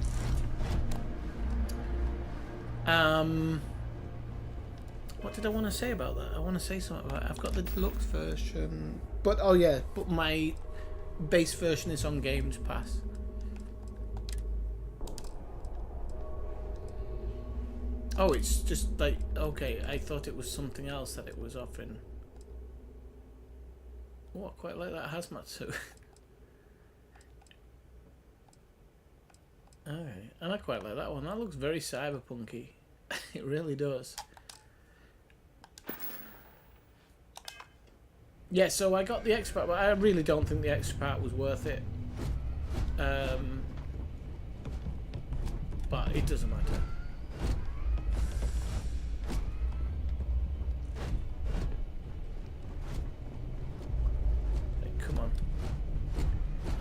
What did I want to say about that? I want to say something about it. I've got the deluxe version, but oh yeah, but my base version is on Games Pass. Oh, it's just like, okay, I thought it was something else that it was offering. Oh, I quite like that hazmat suit. Alright, and I quite like that one. That looks very cyberpunky. It really does. Yeah, so I got the extra part, but I really don't think the extra part was worth it. But it doesn't matter. Come on.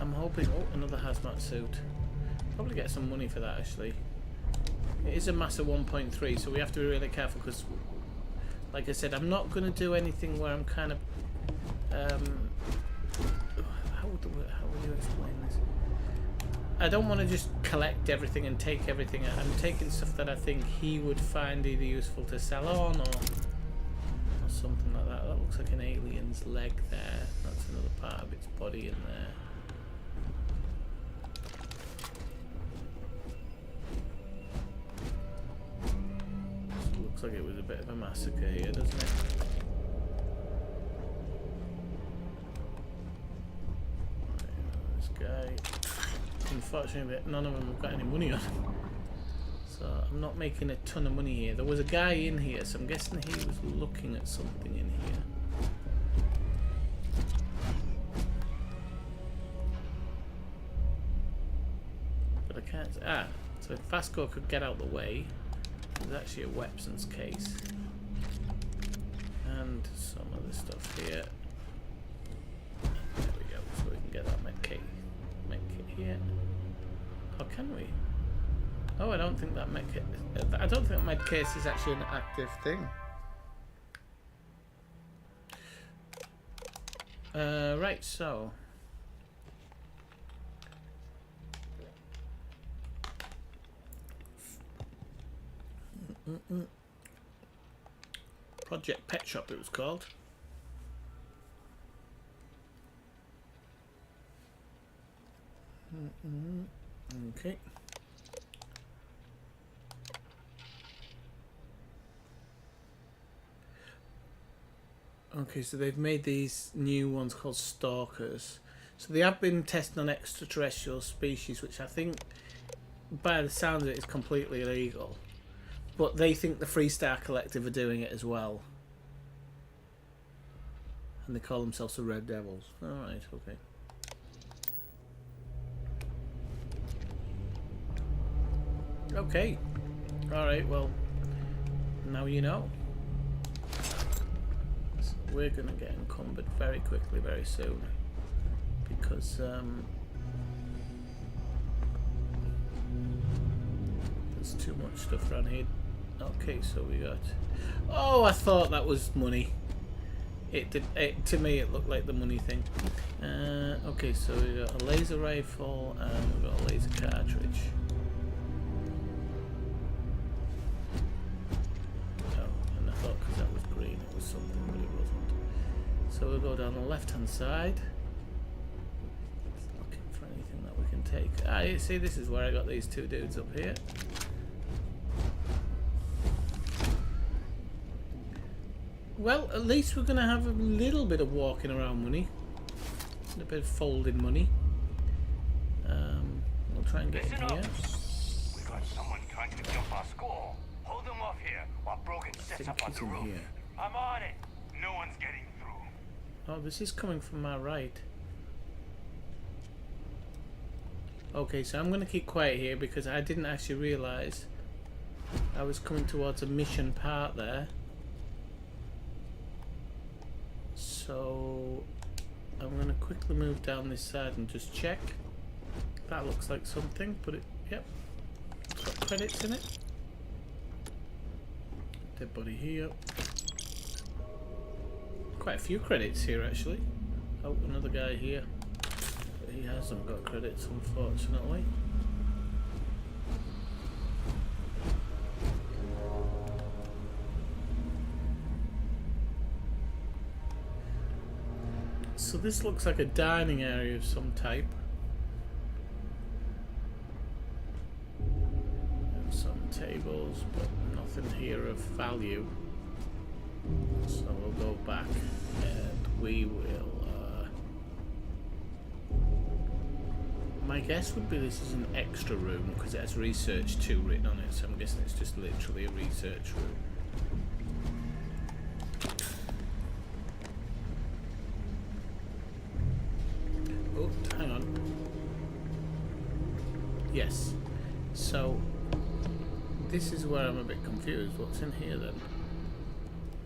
I'm hoping... Oh, another hazmat suit. Probably get some money for that, actually. It is a mass of 1.3, so we have to be really careful, because, like I said, I'm not going to do anything where I'm kind of... how would you explain this? I don't want to just collect everything and take everything. I'm taking stuff that I think he would find either useful to sell on, or something like that. That looks like an alien's leg there. That's another part of its body. body in there. So looks like it was a bit of a massacre here, doesn't it? This guy. Unfortunately, none of them have got any money on him. So I'm not making a ton of money here. There was a guy in here, so I'm guessing he was looking at something in here. But I can't... Ah, so if Vasco could get out the way, there's actually a weapons case. And some other stuff here. There we go, so we can get that med kit here. How can we? Oh, I don't think that med case is actually an active thing. Right, so Project Pet Shop it was called. Okay. Okay, so they've made these new ones called Stalkers. So they have been testing on extraterrestrial species, which I think, by the sound of it, is completely illegal. But they think the Freestar Collective are doing it as well. And they call themselves the Red Devils. Alright, okay. Okay. Alright, well, now you know. So we're going to get encumbered very quickly, very soon. Because, there's too much stuff around here. Okay, so we got... Oh, I thought that was money. It did. To me, it looked like the money thing. Okay, so we got a laser rifle and we've got a laser cartridge. Oh, and I thought because that was green, it was something, but it wasn't. So we'll go down the left-hand side, looking for anything that we can take. Ah, you see, this is where I got these two dudes up here. Well, at least we're going to have a little bit of walking around money. A bit of folding money. We'll try and get in here. We got someone trying to jump our skull. Hold them off here while Brogan sets up on the roof. Here. I'm on it. No one's getting through. Oh, this is coming from my right. Okay, so I'm going to keep quiet here because I didn't actually realise I was coming towards a mission part there. So I'm going to quickly move down this side and just check. That looks like something, but it, yep, it's got credits in it. Dead body here. Quite a few credits here actually. Oh, another guy here. But he hasn't got credits, unfortunately. So this looks like a dining area of some type. And some tables, but nothing here of value. So we'll go back and we will... my guess would be this is an extra room because it has research 2 written on it, so I'm guessing it's just literally a research room. Oh, hang on. Yes. So, this is where I'm a bit confused. What's in here then?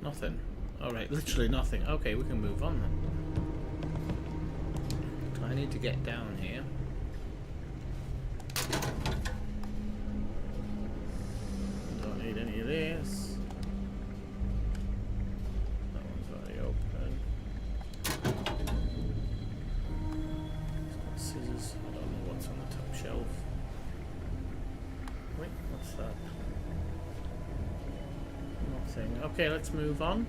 Nothing. Alright, literally nothing. Okay, we can move on then. So I need to get down here. Don't need any of this. That one's already open. Scissors. I don't know what's on the top shelf. Wait, what's that? Nothing. Okay, let's move on.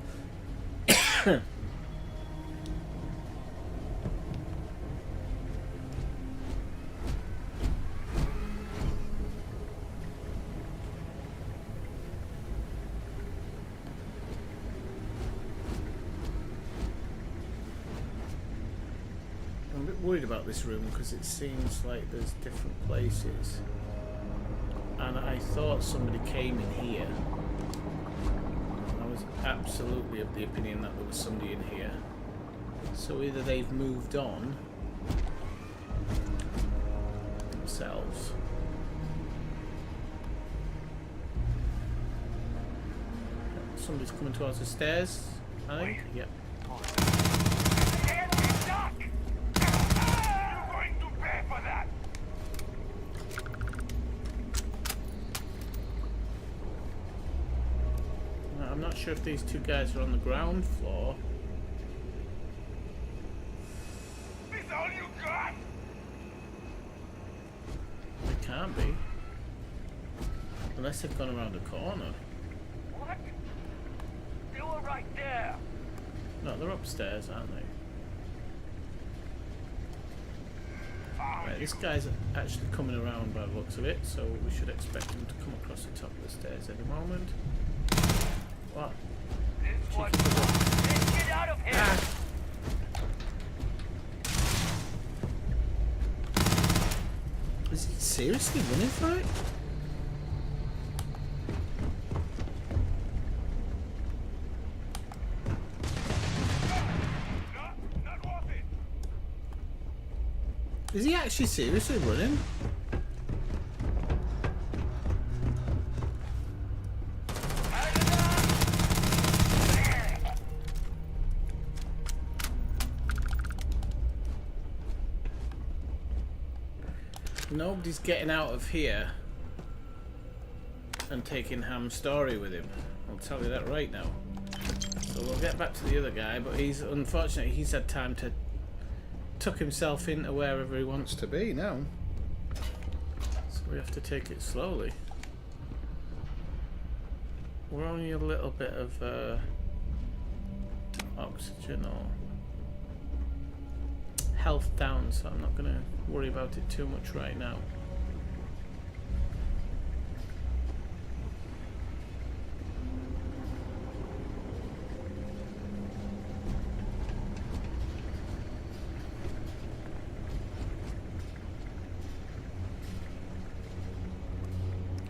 worried about this room because it seems like there's different places. And I thought somebody came in here. I was absolutely of the opinion that there was somebody in here. So either they've moved on themselves. Somebody's coming towards the stairs, I think. Yep. You're going to pay for that! I'm not sure if these two guys are on the ground floor. This all you got? They can't be. Unless they've gone around a corner. What? They were right there. No, they're upstairs, aren't they? Right, this guy's actually coming around by the looks of it, so we should expect him to come across the top of the stairs any moment. What? This one. Let's get out of here. Ah. Is he seriously running for it? Not worth it. Is he actually seriously running? Nobody's getting out of here and taking Ham's story with him. I'll tell you that right now. So we'll get back to the other guy, but unfortunately he's had time to tuck himself into wherever he wants to be now. So we have to take it slowly. We're only a little bit of oxygen or health down, so I'm not going to worry about it too much right now.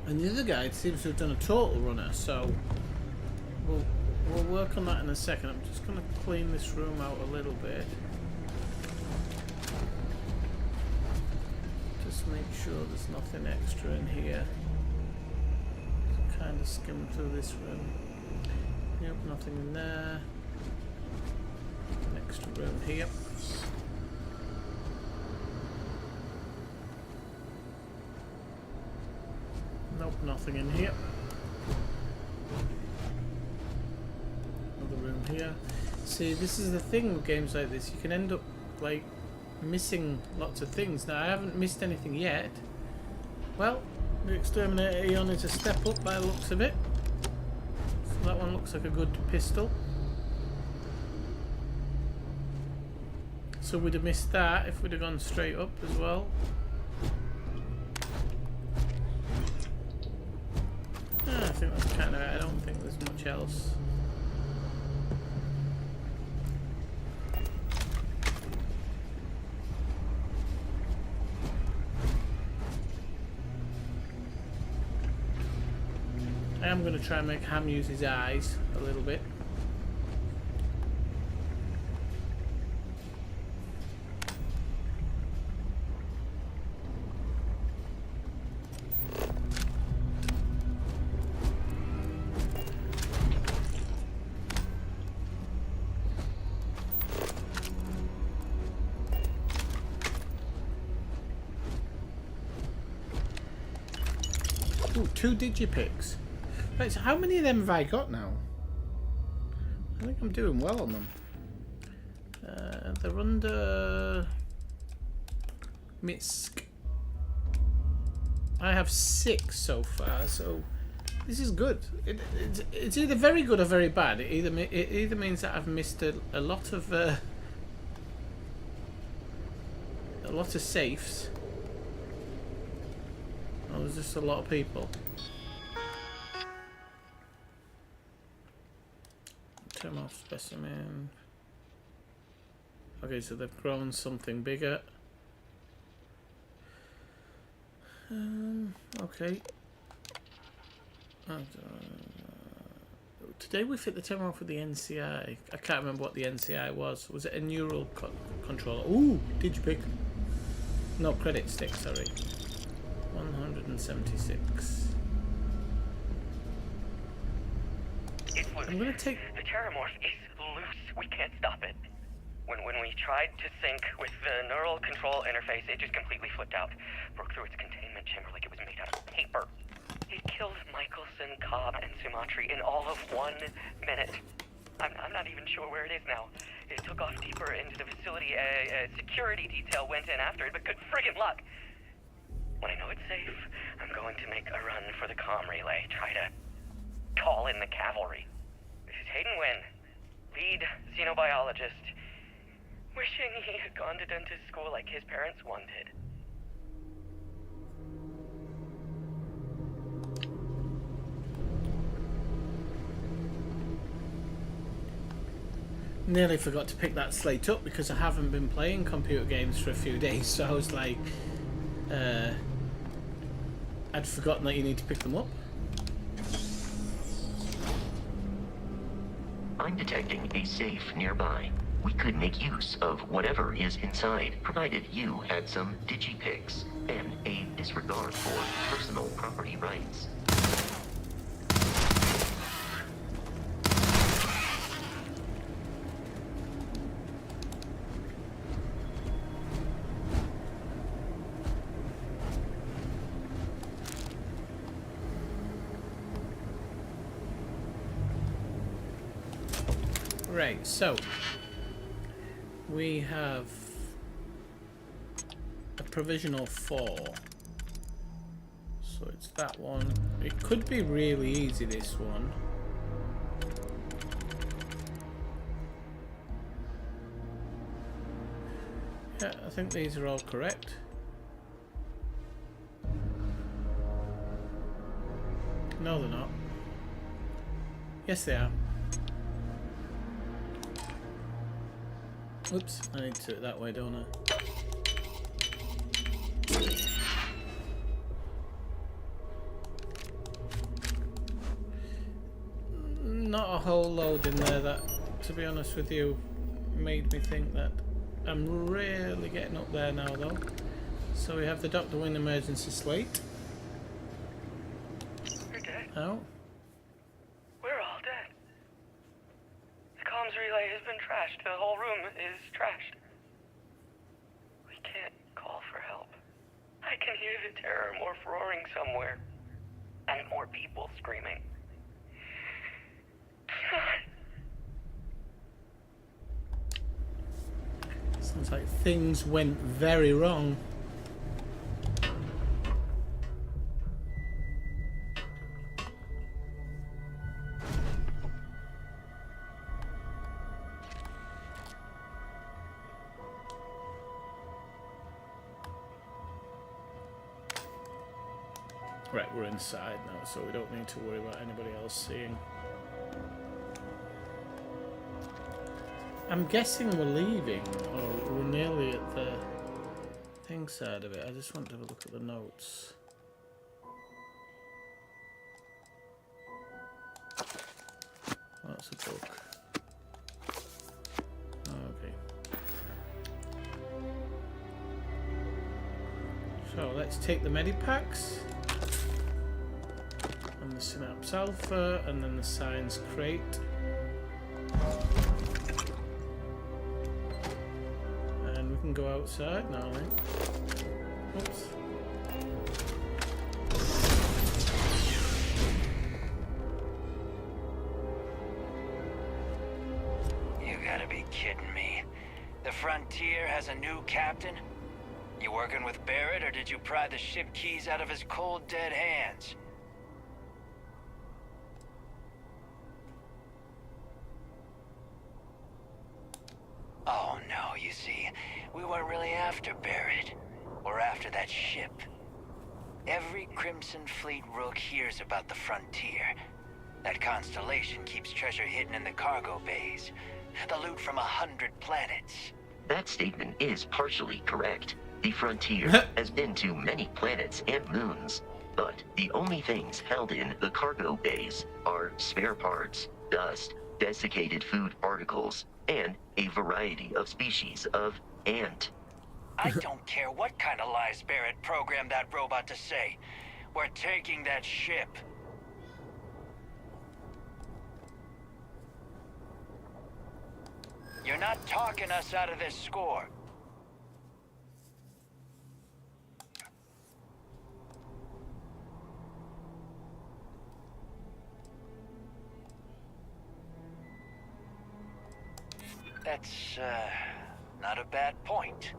And the other guy seems to have done a total runner, so we'll work on that in a second. I'm just going to clean this room out a little bit. Just make sure there's nothing extra in here. Just kind of skim through this room. Yep, nothing in there. An extra room here. Nope, nothing in here. Another room here. See, this is the thing with games like this. You can end up like missing lots of things. Now I haven't missed anything yet. Well, the Exterminator Eon is a step up by the looks of it. So that one looks like a good pistol. So we'd have missed that if we'd have gone straight up as well. I think that's kind of it. I don't think there's much else. I am going to try and make Ham use his eyes a little bit. Ooh, 2 digipicks. Right, so how many of them have I got now? I think I'm doing well on them. They're under MISC. I have 6 so far, so this is good. It's either very good or very bad. It either means that I've missed a lot of safes. Oh, there's just a lot of people. Turn off specimen. Okay, so they've grown something bigger. Okay. Today we fit the terminal for the NCI. I can't remember what the NCI was. Was it a neural controller? Ooh, digipic. No, credit stick, sorry. 176. It's loose. I'm gonna take... The terramorph is loose. We can't stop it. When we tried to sync with the neural control interface, it just completely flipped out. Broke through its containment chamber like it was made out of paper. It killed Michelson, Cobb, and Sumatri in all of 1 minute. I'm not even sure where it is now. It took off deeper into the facility. A security detail went in after it, but good friggin' luck. When I know it's safe, I'm going to make a run for the comm relay. Try to call in the cavalry. This is Hayden Wynn, lead xenobiologist. Wishing he had gone to dentist school like his parents wanted. Nearly forgot to pick that slate up because I haven't been playing computer games for a few days, so I was like, I'd forgotten that you need to pick them up. I'm detecting a safe nearby. We could make use of whatever is inside, provided you had some digipics and a disregard for personal property rights. Right, so we have a provisional 4. So it's that one. It could be really easy, this one. Yeah, I think these are all correct. No, they're not. Yes, they are. Oops, I need to do it that way, don't I? Not a whole load in there that, to be honest with you, made me think that I'm really getting up there now, though. So we have the Dr. Wynn emergency slate. You're dead. Oh. We're all dead. The comms relay has been trashed. The whole room is trashed. We can't call for help. I can hear the terramorph roaring somewhere. And more people screaming. Sounds like things went very wrong. Right, we're inside now, so we don't need to worry about anybody else seeing. I'm guessing we're leaving, or we're nearly at the thing side of it. I just want to have a look at the notes. That's a book. Okay. So let's take the medipacks. And the Synapse Alpha, and then the Science Crate. And we can go outside now, I think. Oops. You gotta be kidding me. The Frontier has a new captain? You working with Barrett, or did you pry the ship keys out of his cold, dead hands? Oh no, you see, we weren't really after Barrett. We're after that ship. Every Crimson Fleet rook hears about the Frontier. That constellation keeps treasure hidden in the cargo bays. The loot from 100 planets. That statement is partially correct. The frontier has been to many planets and moons, but the only things held in the cargo bays are spare parts, dust, desiccated food particles, and a variety of species of ant. I don't care what kind of lies Barrett programmed that robot to say. We're taking that ship. You're not talking us out of this score. That's, not a bad point.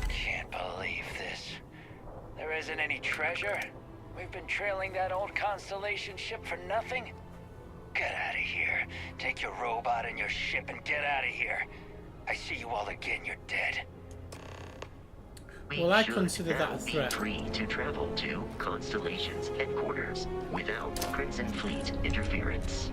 Can't believe this. There isn't any treasure? We've been trailing that old Constellation ship for nothing? Get out of here. Take your robot and your ship and get out of here. I see you all again, you're dead. Well, I should consider that now a threat. Be free to travel to Constellation's headquarters without Crimson Fleet interference.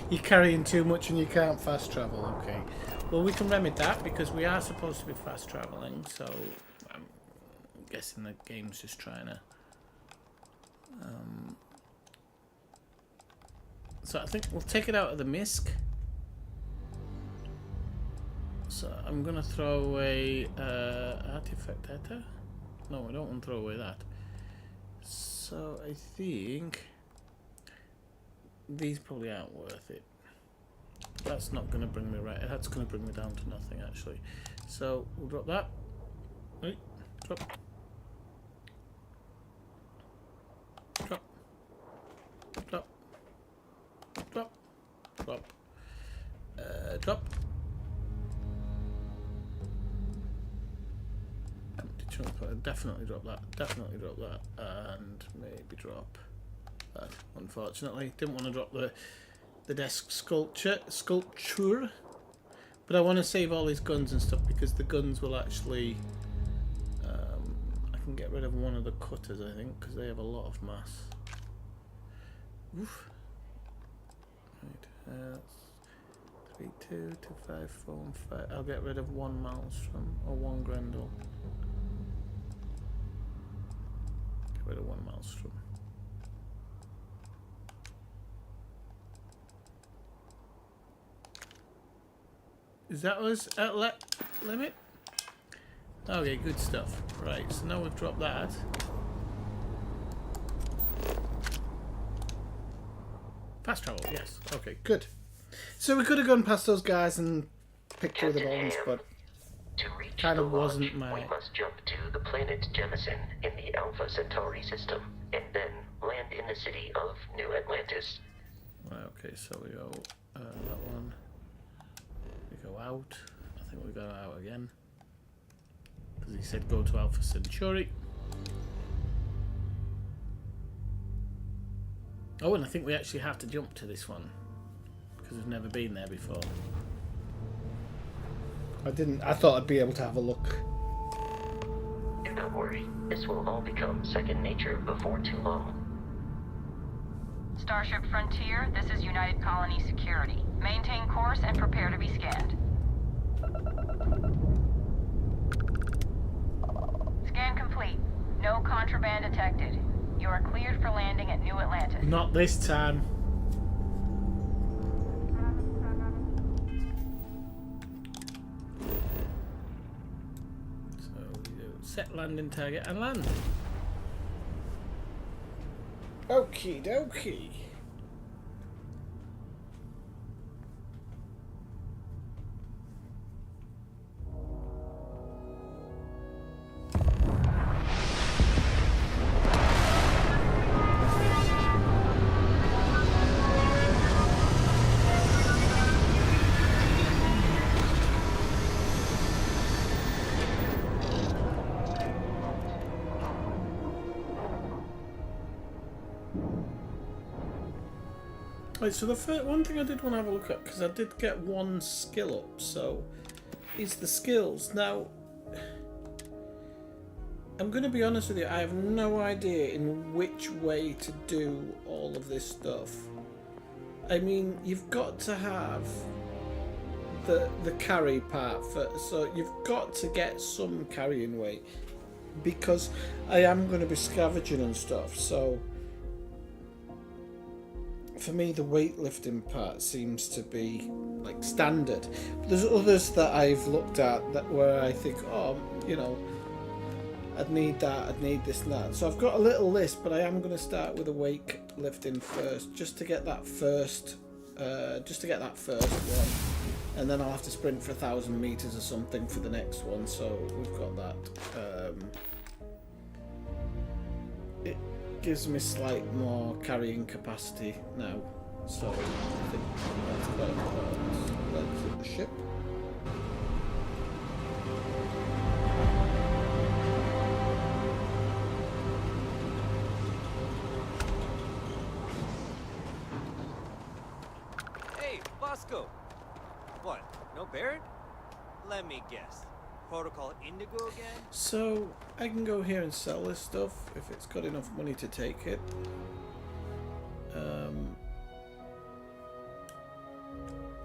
You're carrying too much and you can't fast travel. Okay. Well, we can remedy that because we are supposed to be fast traveling. So I'm guessing the game's just trying to. So I think we'll take it out of the MISC. So I'm gonna throw away artifact data. No, I don't want to throw away that. So I think these probably aren't worth it. That's not going to bring me right. That's going to bring me down to nothing actually. So we'll drop that. Right, drop. Drop. Drop. Drop. Drop. Drop. Empty chunk. Definitely drop that. Definitely drop that. And maybe drop that. Unfortunately, didn't want to drop the desk sculpture, but I want to save all these guns and stuff because the guns will actually. I can get rid of one of the cutters, I think, because they have a lot of mass. Oof. Right. 3, 2, 2, 5, 4, and 5. I'll get rid of one Maelstrom or one Grendel. Get rid of one Maelstrom. Is that us at limit? Okay, good stuff. Right, so now we've dropped that. Fast travel, yes. Okay, good. So we could have gone past those guys and picked through the bones, but To reach kind the of wasn't lodge, we my... must jump to the planet Jemison in the Alpha Centauri system, and then land in the city of New Atlantis. Okay, so we go that one. We go out. I think we go out again. Because he said go to Alpha Centauri. Oh, and I think we actually have to jump to this one. Because we've never been there before. I thought I'd be able to have a look. Do not worry, this will all become second nature before too long. Starship Frontier, this is United Colony Security. Maintain course and prepare to be scanned. Scan complete. No contraband detected. You are cleared for landing at New Atlantis. Not this time. So we do set landing target and land. Okie dokie. Right, so the first one thing I did want to have a look at, because I did get one skill up, so is the skills. Now, I'm going to be honest with you, I have no idea in which way to do all of this stuff. I mean, you've got to have the carry part, so you've got to get some carrying weight, because I am going to be scavenging and stuff, so... For me, the weightlifting part seems to be like standard. There's others that I've looked at that where I think, oh, you know, I'd need that, I'd need this and that. So I've got a little list, but I am going to start with a weightlifting first, just to get that first one, and then I'll have to sprint for 1,000 meters or something for the next one. So we've got that. It gives me slight more carrying capacity now, so I think that's quite important. Let's hit the ship. Hey, Bosco! What, no Barrett? Let me guess. Protocol Indigo again? So I can go here and sell this stuff if it's got enough money to take it.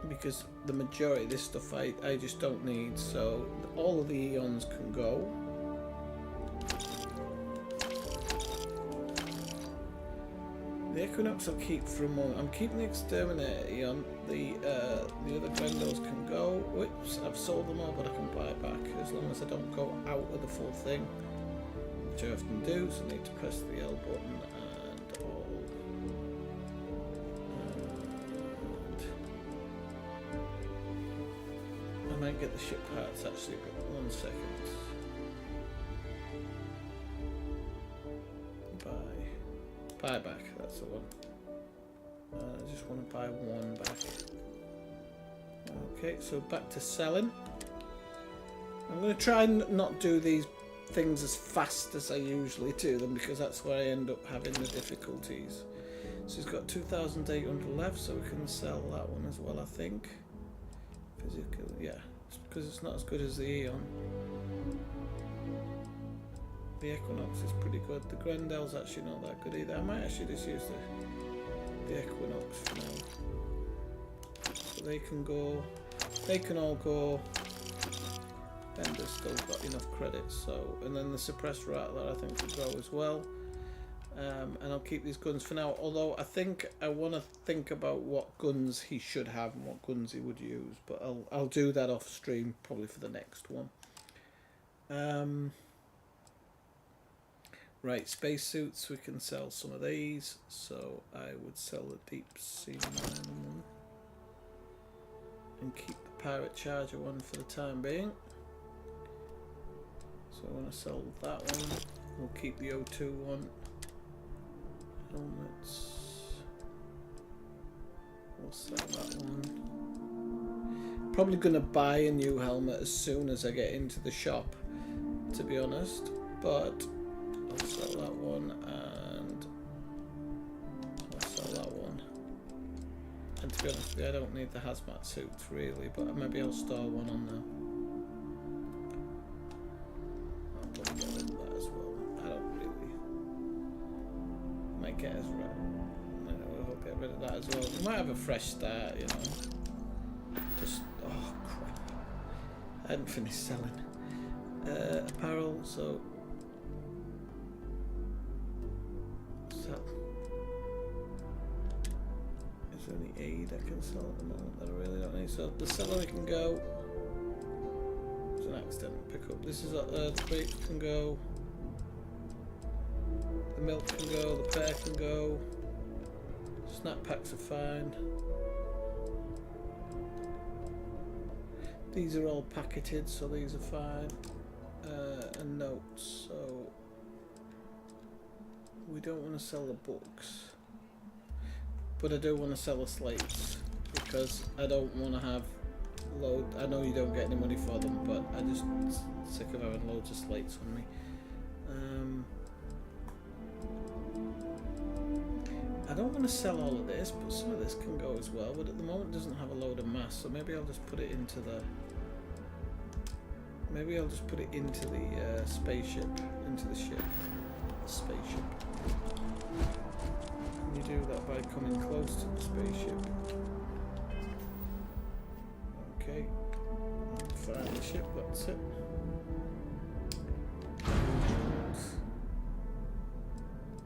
Because the majority of this stuff I just don't need, so all of the Eons can go. The Equinox I'll keep for a moment. I'm keeping the Exterminator Eon. The other Grendels can go. Whoops, I've sold them all, but I can buy it back as long as I don't go out with the full thing, which I often do. So I need to press the L button and all. And I might get the ship parts actually, but 1 second. Buy back, that's the one. I just want to buy one back. Okay, so back to selling. I'm going to try and not do these things as fast as I usually do them, because that's where I end up having the difficulties. So he's got 2,800 left, so we can sell that one as well, I think. Physical, yeah, because it's not as good as the Eon. The Equinox is pretty good. The Grendel's actually not that good either. I might actually just use the Equinox for now. So they can go. They can all go. Bender's still got enough credits. So, and then the Suppressed Rattler I think will go as well. And I'll keep these guns for now, although I think I want to think about what guns he should have and what guns he would use, but I'll do that off stream probably for the next one. Right, spacesuits, we can sell some of these, so I would sell the deep sea mine one and keep the pirate charger one for the time being. So I want to sell that one. We'll keep the O2 one. Helmets. We'll sell that one. Probably going to buy a new helmet as soon as I get into the shop, to be honest. But I'll sell that one and I'll sell that one. And to be honest with you, I don't need the hazmat suits really, but maybe I'll store one on there. I'll probably get rid of that as well. I don't really. Might get us right. We'll get rid of that as well. We might have a fresh start, you know. Just, oh crap. I hadn't finished selling. Apparel, so. Sell. Is there any aid I can sell at the moment that I really don't need? So the celery can go. It's an accident. Pick up. This is the grapes can go. The milk can go, the pear can go, snap packs are fine. These are all packeted, so these are fine. And notes, so we don't want to sell the books, but I do want to sell the slates because I don't want to have load. I know you don't get any money for them, but I'm just sick of having loads of slates on me. I don't want to sell all of this, but some of this can go as well, but at the moment it doesn't have a load of mass, so maybe I'll just put it into the spaceship, into the ship. Spaceship. And you do that by coming close to the spaceship. Okay. Find the ship, that's it.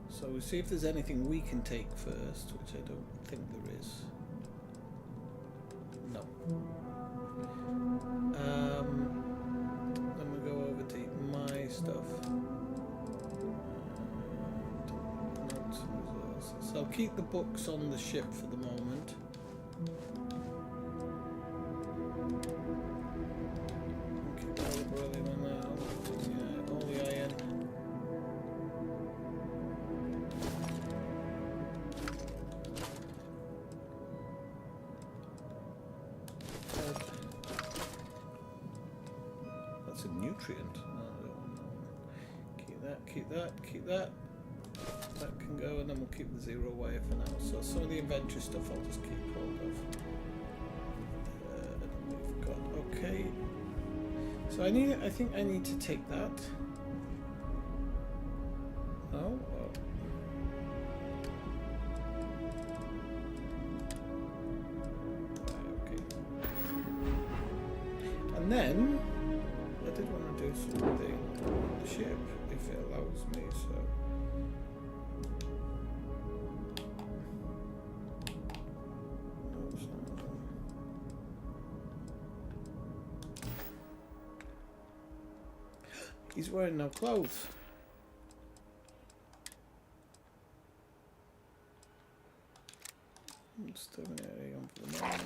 So we'll see if there's anything we can take first, which I don't think there is. No. Then we go over to my stuff. Notes and resources. So I'll keep the books on the ship for the moment. Keep all the beryllium on there, all the iron. Nutrient. Keep that. That can go, and then we'll keep the zero away for now. So some of the inventory stuff I'll just keep hold of. We've got okay. So I think I need to take that. No. Oh. Okay. And then. I did want to do something on the ship if it allows me, so no, it's not. He's wearing no clothes. I'm just terminating on for the moment.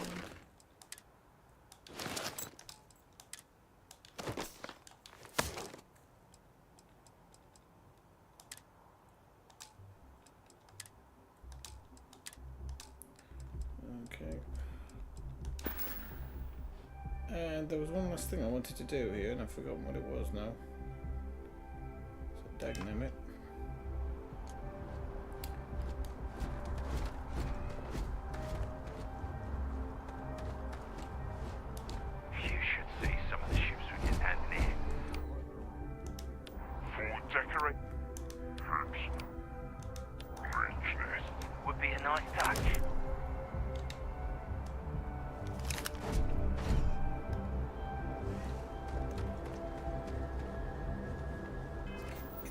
And there was one last thing I wanted to do here, and I've forgotten what it was now. So, dagnammit. You should see some of the ships we can hand in. Full decorate. Richness. Would be a nice touch.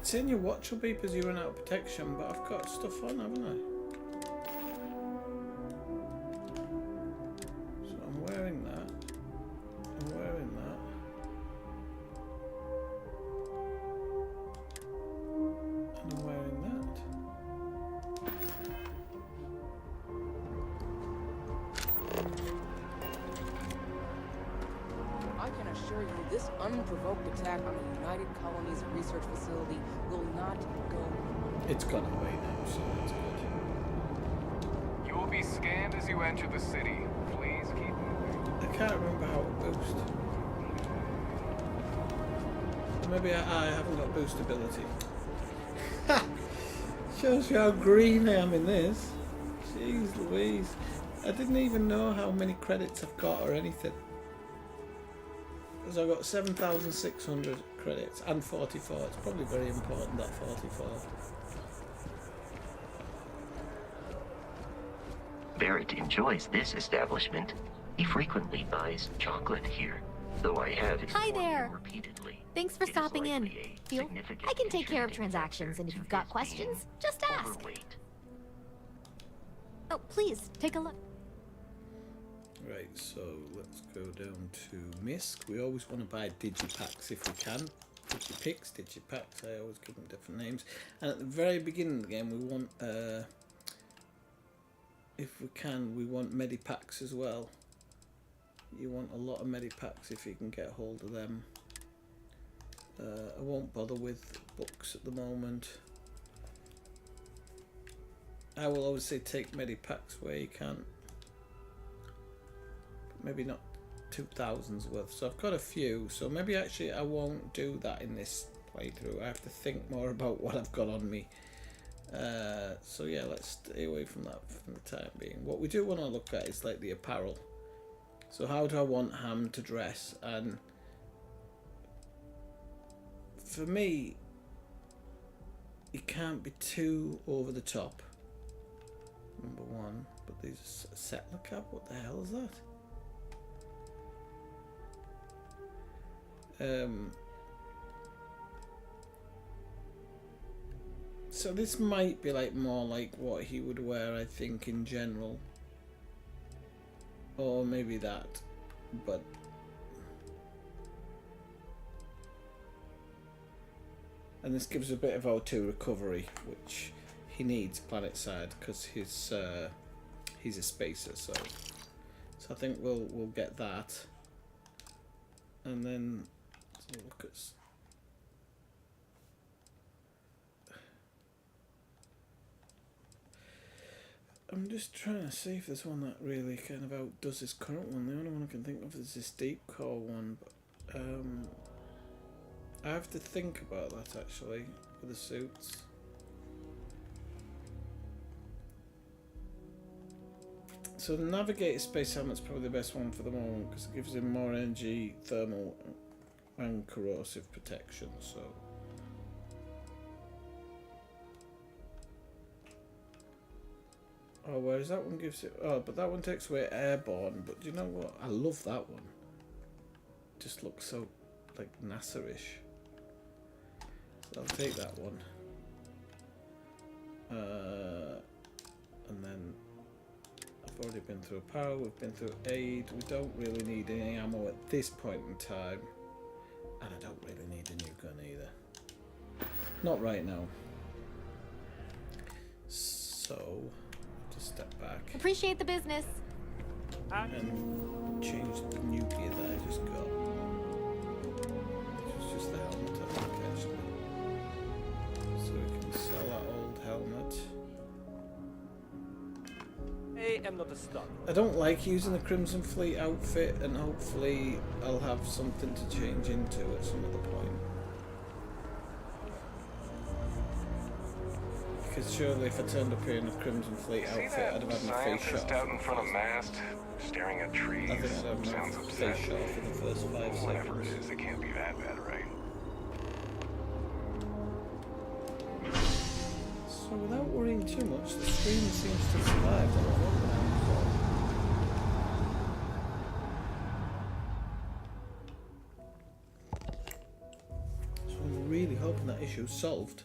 It's saying your watch will beep as you run out of protection, but I've got stuff on, haven't I? So I'm wearing that. I'm wearing that. And I'm wearing that. I can assure you this unprovoked attack on the United Colonies research facility will not go. It's gone away now, so it's good. You will be scanned as you enter the city. Please keep moving. I can't remember how to boost. Maybe I haven't got boost ability. Ha! Shows you how green I am in this. Jeez Louise. I didn't even know how many credits I've got or anything. Because I've got 7,600 credits and 44. It's probably very important, that 44. Barrett enjoys this establishment. He frequently buys chocolate here, though I have Hi informed there. him repeatedly. Thanks for it is stopping in. likely a Feel significant I can take care of contributing transactions, factor and if to you've got his questions, being just ask. overweight. Oh, please, take a look. Right, so let's go down to MISC. We always want to buy digipacks if we can. Digipicks, digipacks, I always give them different names. And at the very beginning of the game, we want, if we can, we want medipacks as well. You want a lot of medipacks if you can get hold of them. I won't bother with books at the moment. I will always say take medipacks where you can. Maybe not 2,000's worth. So I've got a few. So maybe actually I won't do that in this playthrough. I have to think more about what I've got on me. So yeah, let's stay away from that for the time being. What we do want to look at is like the apparel. So how do I want Ham to dress? And for me, it can't be too over the top. Number one, but these settler cap. What the hell is that? So this might be like more like what he would wear, I think, in general, or maybe that, but and this gives a bit of O2 recovery, which he needs planet side because he's a spacer, so I think we'll get that, and then let's look at. I'm just trying to see if there's one that really kind of outdoes this current one. The only one I can think of is this deep core one, but I have to think about that actually with the suits. So the Navigator Space Helmet's probably the best one for the moment because it gives him more energy, thermal, and corrosive protection. So. Oh, whereas that one gives it... Oh, but that one takes away airborne. But do you know what? I love that one. Just looks so, like, NASA-ish. So I'll take that one. And then... I've already been through power, we've been through aid. We don't really need any ammo at this point in time. And I don't really need a new gun either. Not right now. So... step back. Appreciate the business. And change the new gear that I just got. It's just the helmet, I think, actually. So we can sell that old helmet. I am not a stalker. I don't like using the Crimson Fleet outfit, and hopefully I'll have something to change into at some other point. Because surely if I turned up here in a Crimson Fleet outfit, I'd have had my face shot. Out in front of mast, staring at trees. I think I'd have Sounds my upset. face shot for the first 5 seconds. Whatever it is, it can't be that bad, right? So without worrying too much, the screen seems to survive. I don't know so I'm really hoping hoping that issue's solved.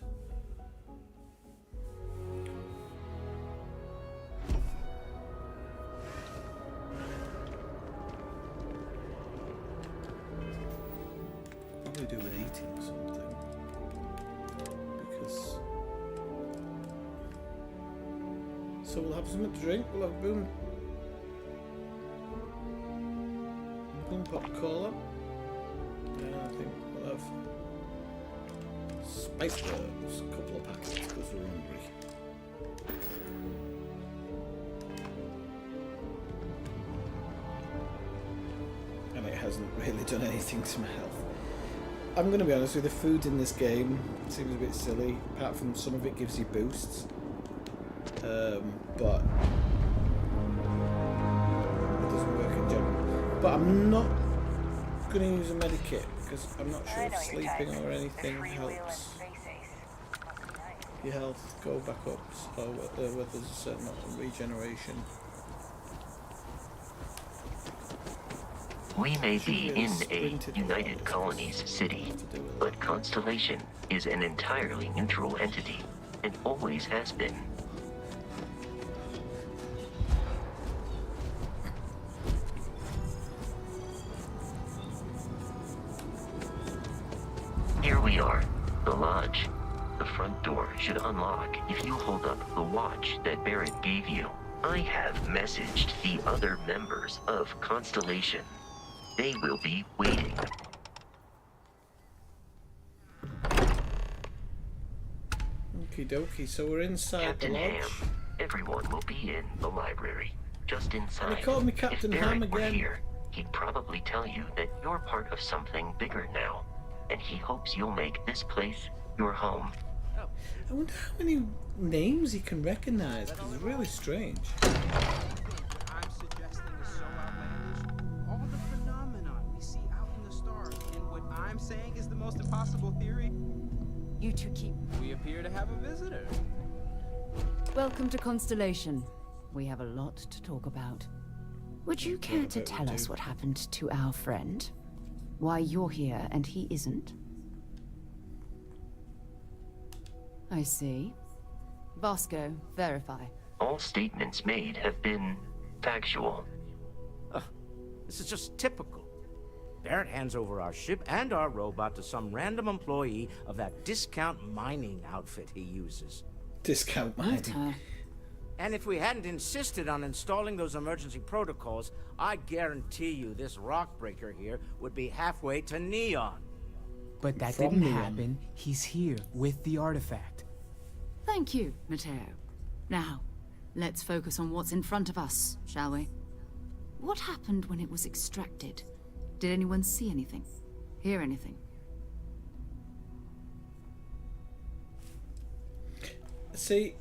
What do we do with eating something? Because... So we'll have something to drink, we'll have boom pop cola. Yeah, I think we'll have spice herbs, a couple of packets because we're hungry. And it hasn't really done anything to my health. I'm going to be honest with you, the food in this game seems a bit silly, apart from some of it gives you boosts. But it doesn't work in general. But I'm not going to use a medikit because I'm not sure if sleeping or anything helps your health go back up, or whether there's a certain amount of regeneration. We may be in a United Colonies city, but Constellation is an entirely neutral entity, and always has been. Here we are, the lodge. The front door should unlock if you hold up the watch that Barrett gave you. I have messaged the other members of Constellation. They will be waiting. Okie dokie, so we're inside Captain the lodge. Ham, everyone will be in the library, just inside. And he called me Captain if Ham Barrett were again. Here, he'd probably tell you that you're part of something bigger now, and he hopes you'll make this place your home. I wonder how many names he can recognize, because it's really strange. I'm suggesting is so outlandish. All the phenomenon we see out in the stars, and what I'm saying is the most impossible theory. You two keep... We appear to have a visitor. Welcome to Constellation. We have a lot to talk about. Would you care to tell us what happened to our friend? Why you're here and he isn't? I see. Vasco, verify. All statements made have been factual. This is just typical. Barrett hands over our ship and our robot to some random employee of that discount mining outfit he uses. Discount mining? And if we hadn't insisted on installing those emergency protocols, I guarantee you this rock breaker here would be halfway to Neon. But that didn't happen. He's here with the artifact. Thank you, Matteo. Now, let's focus on what's in front of us, shall we? What happened when it was extracted? Did anyone see anything? Hear anything? See,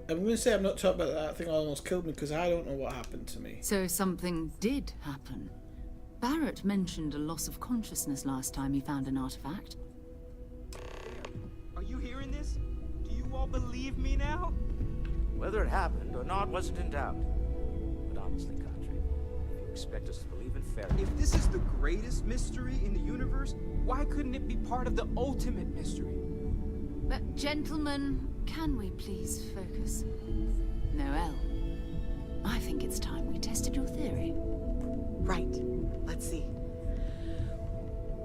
I'm going to say I'm not talking about that thing that almost killed me because I don't know what happened to me. So something did happen. Barrett mentioned a loss of consciousness last time he found an artifact. Are you hearing this? Do you all believe me now? Whether it happened or not wasn't in doubt. But honestly, Country, if you expect us to believe in fairy... If this is the greatest mystery in the universe, why couldn't it be part of the ultimate mystery? But gentlemen, can we please focus? Noel, I think it's time we tested your theory. Right. Let's see.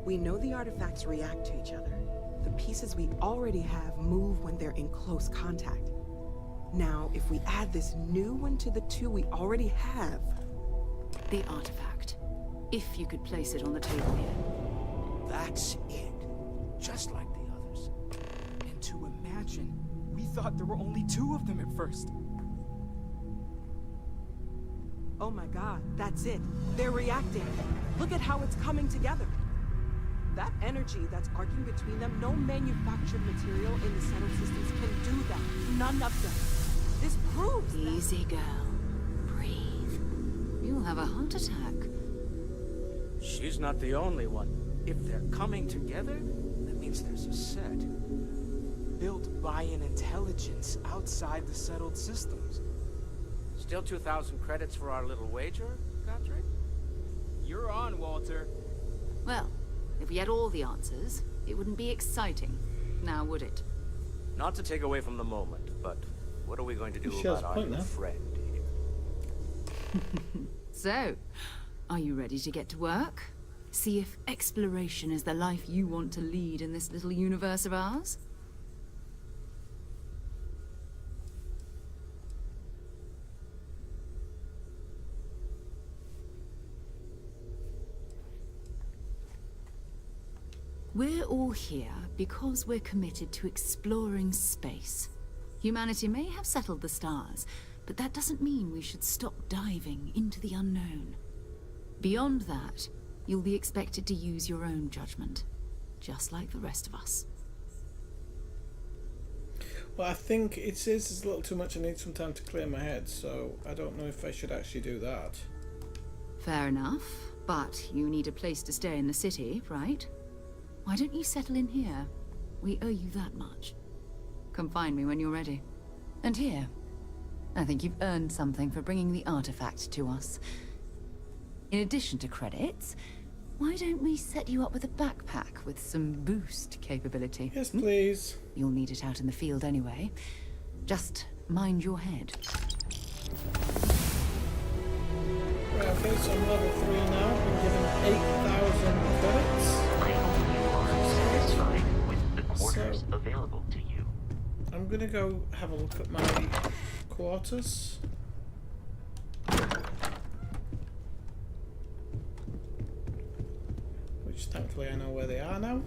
We know the artifacts react to each other. The pieces we already have move when they're in close contact. Now, if we add this new one to the two we already have... The artifact. If you could place it on the table here. That's it. Just like the others. And to imagine, we thought there were only two of them at first. Oh my god, that's it. They're reacting. Look at how it's coming together. That energy that's arcing between them, no manufactured material in the settled systems can do that. None of them. This proves that... Easy, girl. Breathe. You'll have a heart attack. She's not the only one. If they're coming together, that means there's a set. Built by an intelligence outside the settled systems. Still 2,000 credits for our little wager, Country? You're on, Walter. Well, If we had all the answers, it wouldn't be exciting, now would it? Not to take away from the moment, but what are we going to do She has about a our point new now. friend here? So, are you ready to get to work? See if exploration is the life you want to lead in this little universe of ours? We're all here because we're committed to exploring space. Humanity may have settled the stars, but that doesn't mean we should stop diving into the unknown. Beyond that, you'll be expected to use your own judgment, just like the rest of us. Well, I think it says it's a little too much. I need some time to clear my head, so I don't know if I should actually do that. Fair enough, but you need a place to stay in the city, right? Why don't you settle in here? We owe you that much. Come find me when you're ready. And here, I think you've earned something for bringing the artifact to us. In addition to credits, why don't we set you up with a backpack with some boost capability? Yes, please. You'll need it out in the field anyway. Just mind your head. Right, okay, so I'm level 3 now. I've been given 8,000 credits. I hope you are satisfied with the quarters available to you. I'm gonna go have a look at my quarters. Which thankfully I know where they are now.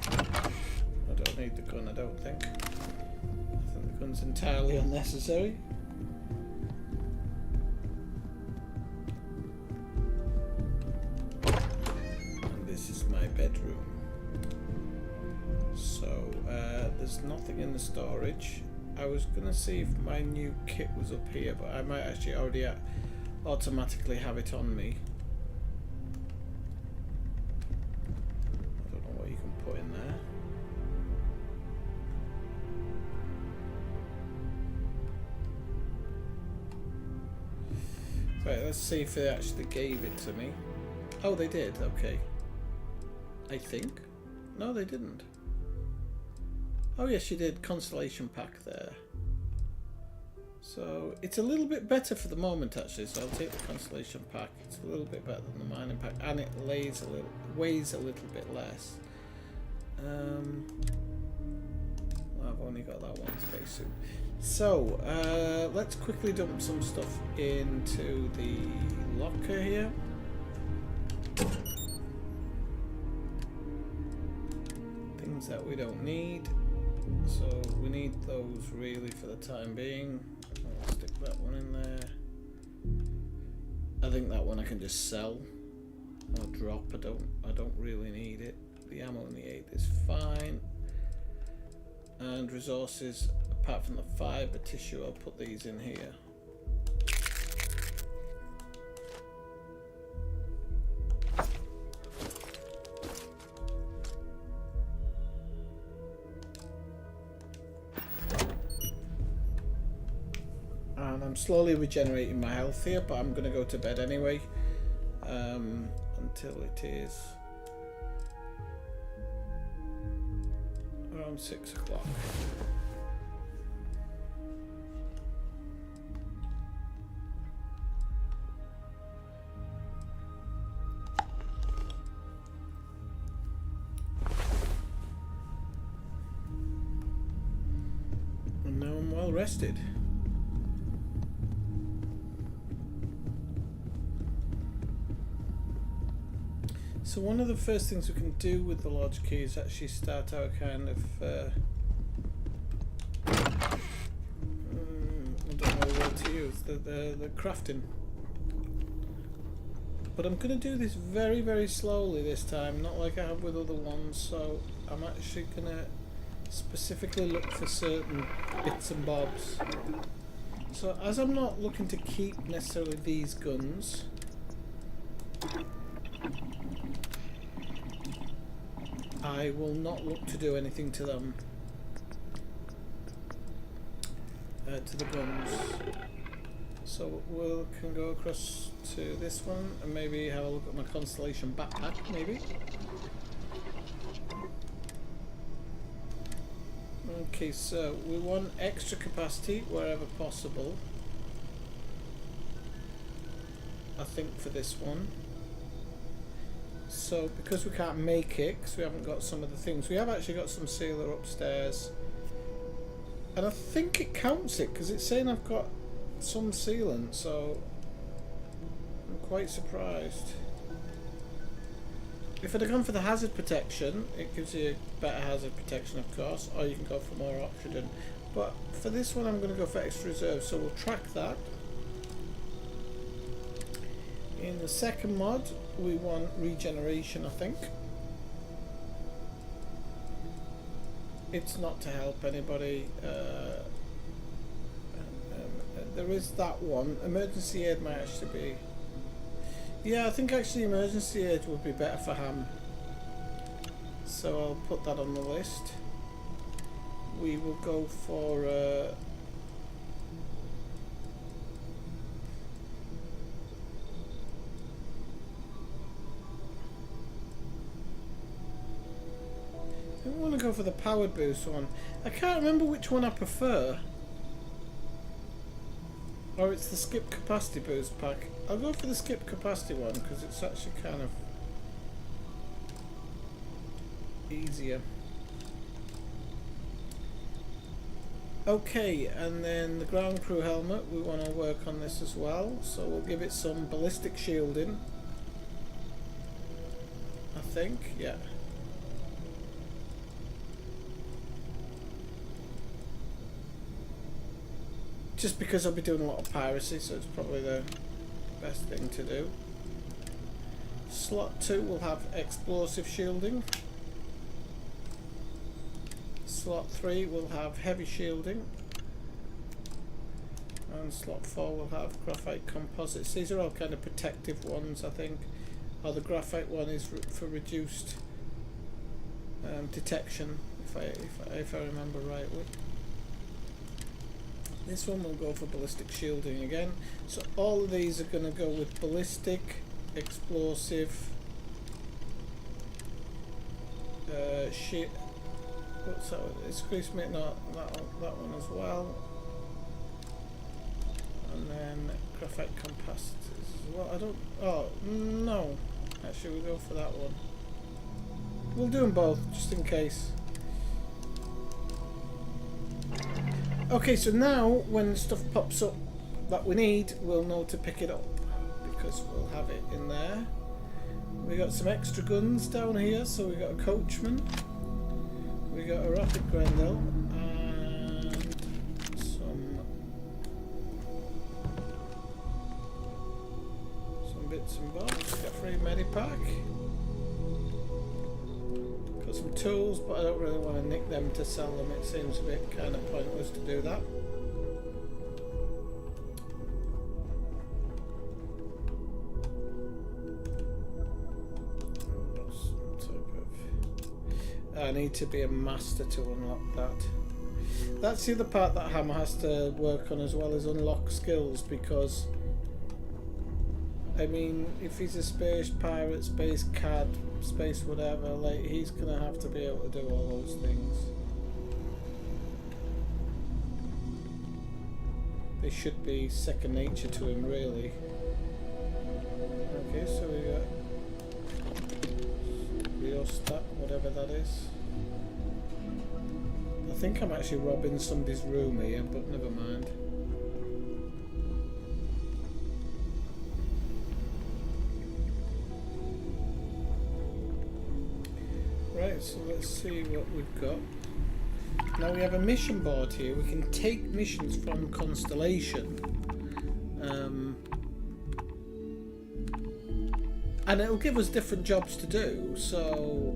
I don't need the gun, I don't think. I think the gun's entirely unnecessary. And this is my bedroom. So, there's nothing in the storage. I was gonna see if my new kit was up here, but I might actually already automatically have it on me. I don't know what you can put in there. Right, let's see if they actually gave it to me. Oh, they did, okay. I think. No, they didn't. Oh yes, you did. Constellation pack there. So it's a little bit better for the moment actually, so I'll take the constellation pack. It's a little bit better than the mining pack, and it weighs a little bit less. Well, I've only got that one spacesuit. So let's quickly dump some stuff into the locker here. Things that we don't need. So we need those really for the time being. I'll stick that one in there. I think that one I can just sell or drop. I don't really need it. The ammo in the 8 is fine. And resources, apart from the fiber tissue, I'll put these in here. I'm slowly regenerating my health here, but I'm going to go to bed anyway until it is around 6 o'clock. And now I'm well rested. So one of the first things we can do with the lodge key is actually start our kind of I don't know what to use, the crafting. But I'm going to do this very, very slowly this time, not like I have with other ones, so I'm actually going to specifically look for certain bits and bobs. So as I'm not looking to keep necessarily these guns, I will not look to do anything to them, to the guns. So we can go across to this one and maybe have a look at my constellation backpack, maybe. Okay, so we want extra capacity wherever possible. I think for this one. So because we can't make it, because we haven't got some of the things, we have actually got some sealer upstairs. And I think it counts it, because it's saying I've got some sealant, so I'm quite surprised. If I'd have gone for the hazard protection, it gives you better hazard protection, of course, or you can go for more oxygen. But for this one, I'm going to go for extra reserve, so we'll track that. In the second mod, we want regeneration, I think. It's not to help anybody. There is that one. Emergency aid might actually be... Yeah, I think actually emergency aid would be better for Ham. So I'll put that on the list. We will go for... I want to go for the powered boost one. I can't remember which one I prefer. Or it's the skip capacity boost pack. I'll go for the skip capacity one because it's actually kind of easier. Okay, and then the ground crew helmet, we want to work on this as well. So we'll give it some ballistic shielding. I think, yeah. Just because I'll be doing a lot of piracy, so it's probably the best thing to do. Slot 2 will have explosive shielding. Slot 3 will have heavy shielding. And slot 4 will have graphite composites. These are all kind of protective ones, I think. Oh, the graphite one is for reduced detection, if I remember rightly. This one will go for ballistic shielding again. So all of these are going to go with ballistic, explosive, shit. What's that one? Increase mate, no, that one as well. And then graphite capacitors as well. I don't. Oh no, actually we'll go for that one. We'll do them both just in case. Okay, so now when stuff pops up that we need, we'll know to pick it up because we'll have it in there. We got some extra guns down here, so we got a coachman, we got a rapid Grendel, and some bits and bobs. Got a free medipack. Got some tools, but I don't really want to nick them to sell them. It seems a bit kind of pointless to do that. I need to be a master to unlock that. That's the other part that Ham has to work on, as well as unlock skills, because I mean, if he's a space pirate, space cad, space whatever, like, he's gonna have to be able to do all those things. They should be second nature to him, really. Okay, so we got Rheostat, whatever that is. I think I'm actually robbing somebody's room here, but never mind. Right, so let's see what we've got. Now we have a mission board here. We can take missions from Constellation. And it'll give us different jobs to do, so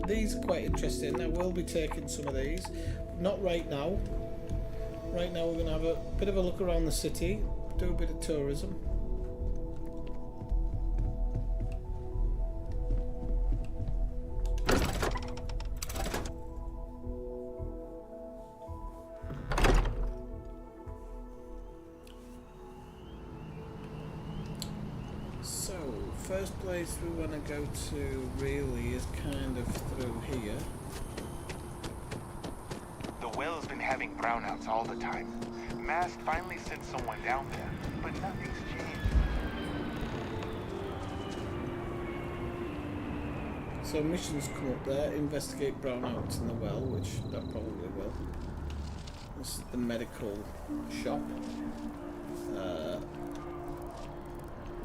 these are quite interesting. I will be taking some of these, not right now. Right now we're going to have a bit of a look around the city, do a bit of tourism. First place we want to go to really is kind of through here. The Citadel's been having brownouts all the time. Mast finally sent someone down there, but nothing's changed. So missions come up there, investigate brownouts in the well, which that probably will. This is the medical shop.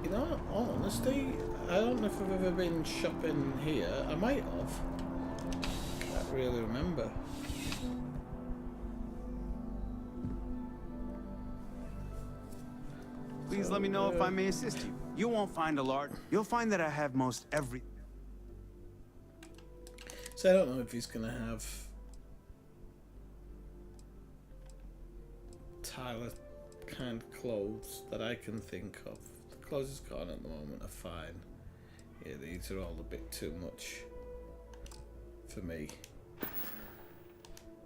You know, all honesty, I don't know if I've ever been shopping here. I might have. Can't really remember. Please let me know if I may assist you. You won't find a large. You'll find that I have most every. So I don't know if he's gonna have Tylor kind of clothes that I can think of. The clothes he's got on at the moment are fine. Yeah, these are all a bit too much for me.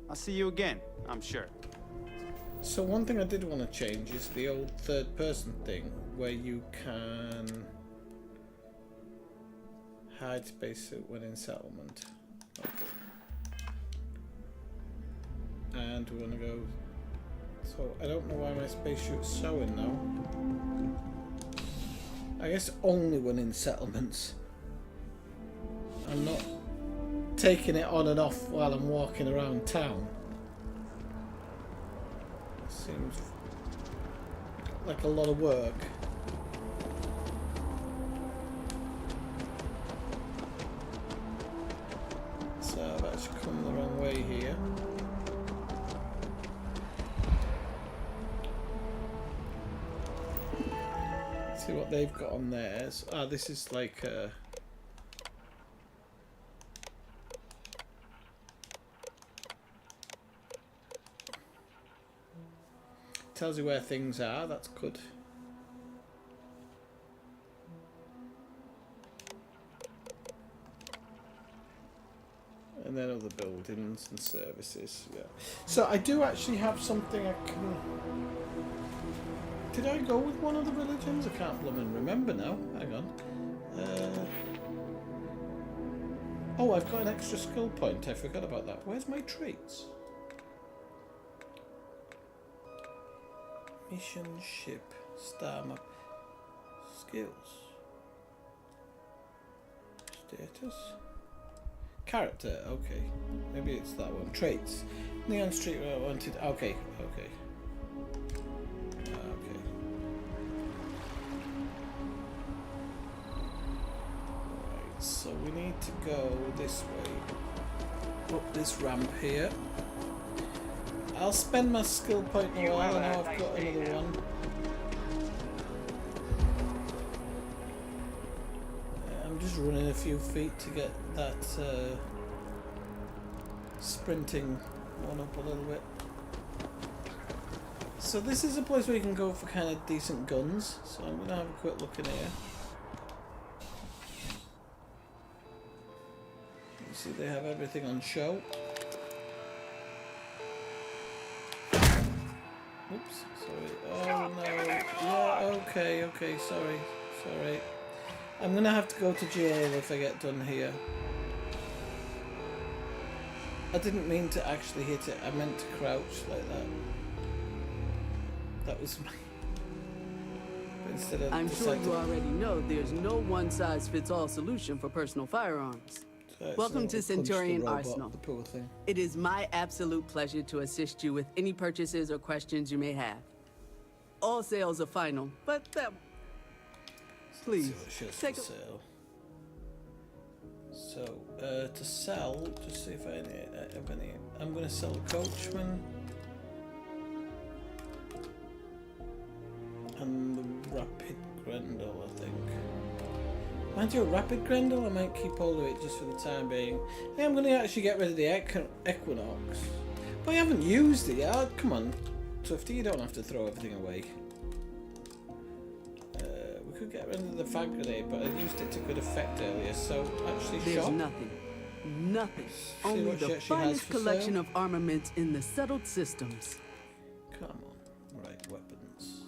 I'll see you again, I'm sure. So one thing I did want to change is the old third person thing where you can hide spacesuit when in settlement. Okay. And we're gonna go. So I don't know why my spacesuit's showing now. I guess only when in settlements. I'm not taking it on and off while I'm walking around town. Seems like a lot of work. So I've actually come the wrong way here. See what they've got on theirs. Ah, this is like tells you where things are, that's good. And then other buildings and services, yeah. So I do actually have something I can... Did I go with one of the religions? I can't blooming remember now. Hang on. Oh, I've got an extra skill point. I forgot about that. Where's my traits? Mission, ship, star map, skills, status, character, okay, maybe it's that one, traits, Neon Street where I wanted, okay. Right, so we need to go this way, up this ramp here. I'll spend my skill point in a while, and now I've got another one. I'm just running a few feet to get that sprinting one up a little bit. So this is a place where you can go for kind of decent guns, so I'm going to have a quick look in here. You see they have everything on show. Oops, sorry. Oh no. Yeah, okay, sorry. I'm gonna have to go to jail if I get done here. I didn't mean to actually hit it, I meant to crouch like that. That was my... Instead of I'm sure you already know there's no one-size-fits-all solution for personal firearms. Welcome to Centurion Arsenal. It is my absolute pleasure to assist you with any purchases or questions you may have. All sales are final, but that... Please, take a... sale. So, to sell, just see if I have any... I'm going to sell a coachman. And the rapid Grendel, I think. Mind you, Rapid Grendel, I might keep hold of it just for the time being. Yeah, I'm going to actually get rid of the Equinox. But I haven't used it yet. Come on, Swifty, you don't have to throw everything away. We could get rid of the fag grenade, but I used it to good effect earlier, so actually There's shop. Nothing. Only the finest collection of armaments in the settled systems. Come on. Right, weapons.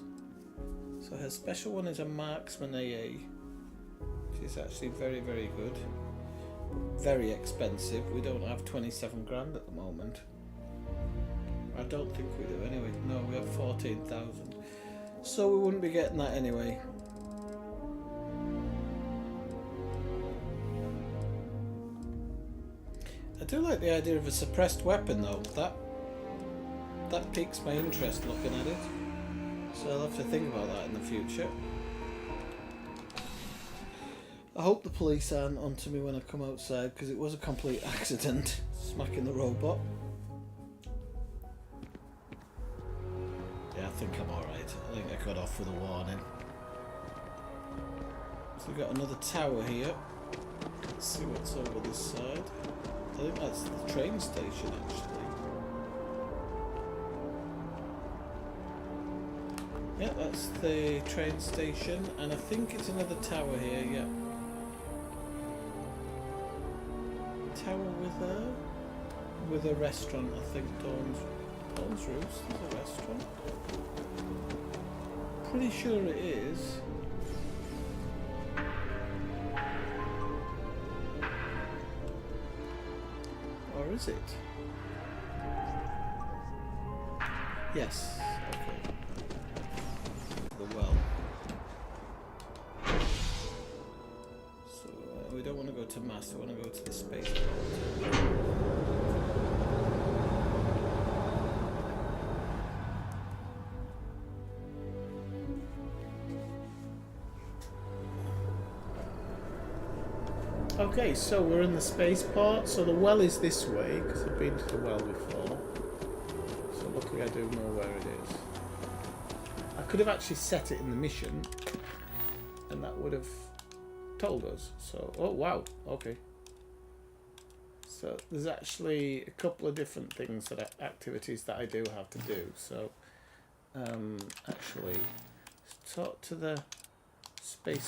So her special one is a Marksman AA. She's actually very, very good. Very expensive. We don't have 27 grand at the moment. I don't think we do anyway. No, we have 14,000. So we wouldn't be getting that anyway. I do like the idea of a suppressed weapon though. That piques my interest looking at it. So I'll have to think about that in the future. I hope the police aren't onto me when I come outside, because it was a complete accident, smacking the robot. Yeah, I think I'm alright. I think I got off with a warning. So we've got another tower here. Let's see what's over this side. I think that's the train station actually. Yeah, that's the train station, and I think it's another tower here, yeah. Tower with a restaurant, I think. Dawn's Roost is a restaurant. Pretty sure it is. Or is it? Yes. Okay. The well. So we don't want to go to Mass, we want to go to the spaceport. Okay, so we're in the spaceport. So the well is this way, because I've been to the well before. So luckily I do know where it is. I could have actually set it in the mission, and that would have told us. So, oh wow, okay. So there's actually a couple of different things that activities that I do have to do. So actually, talk to the space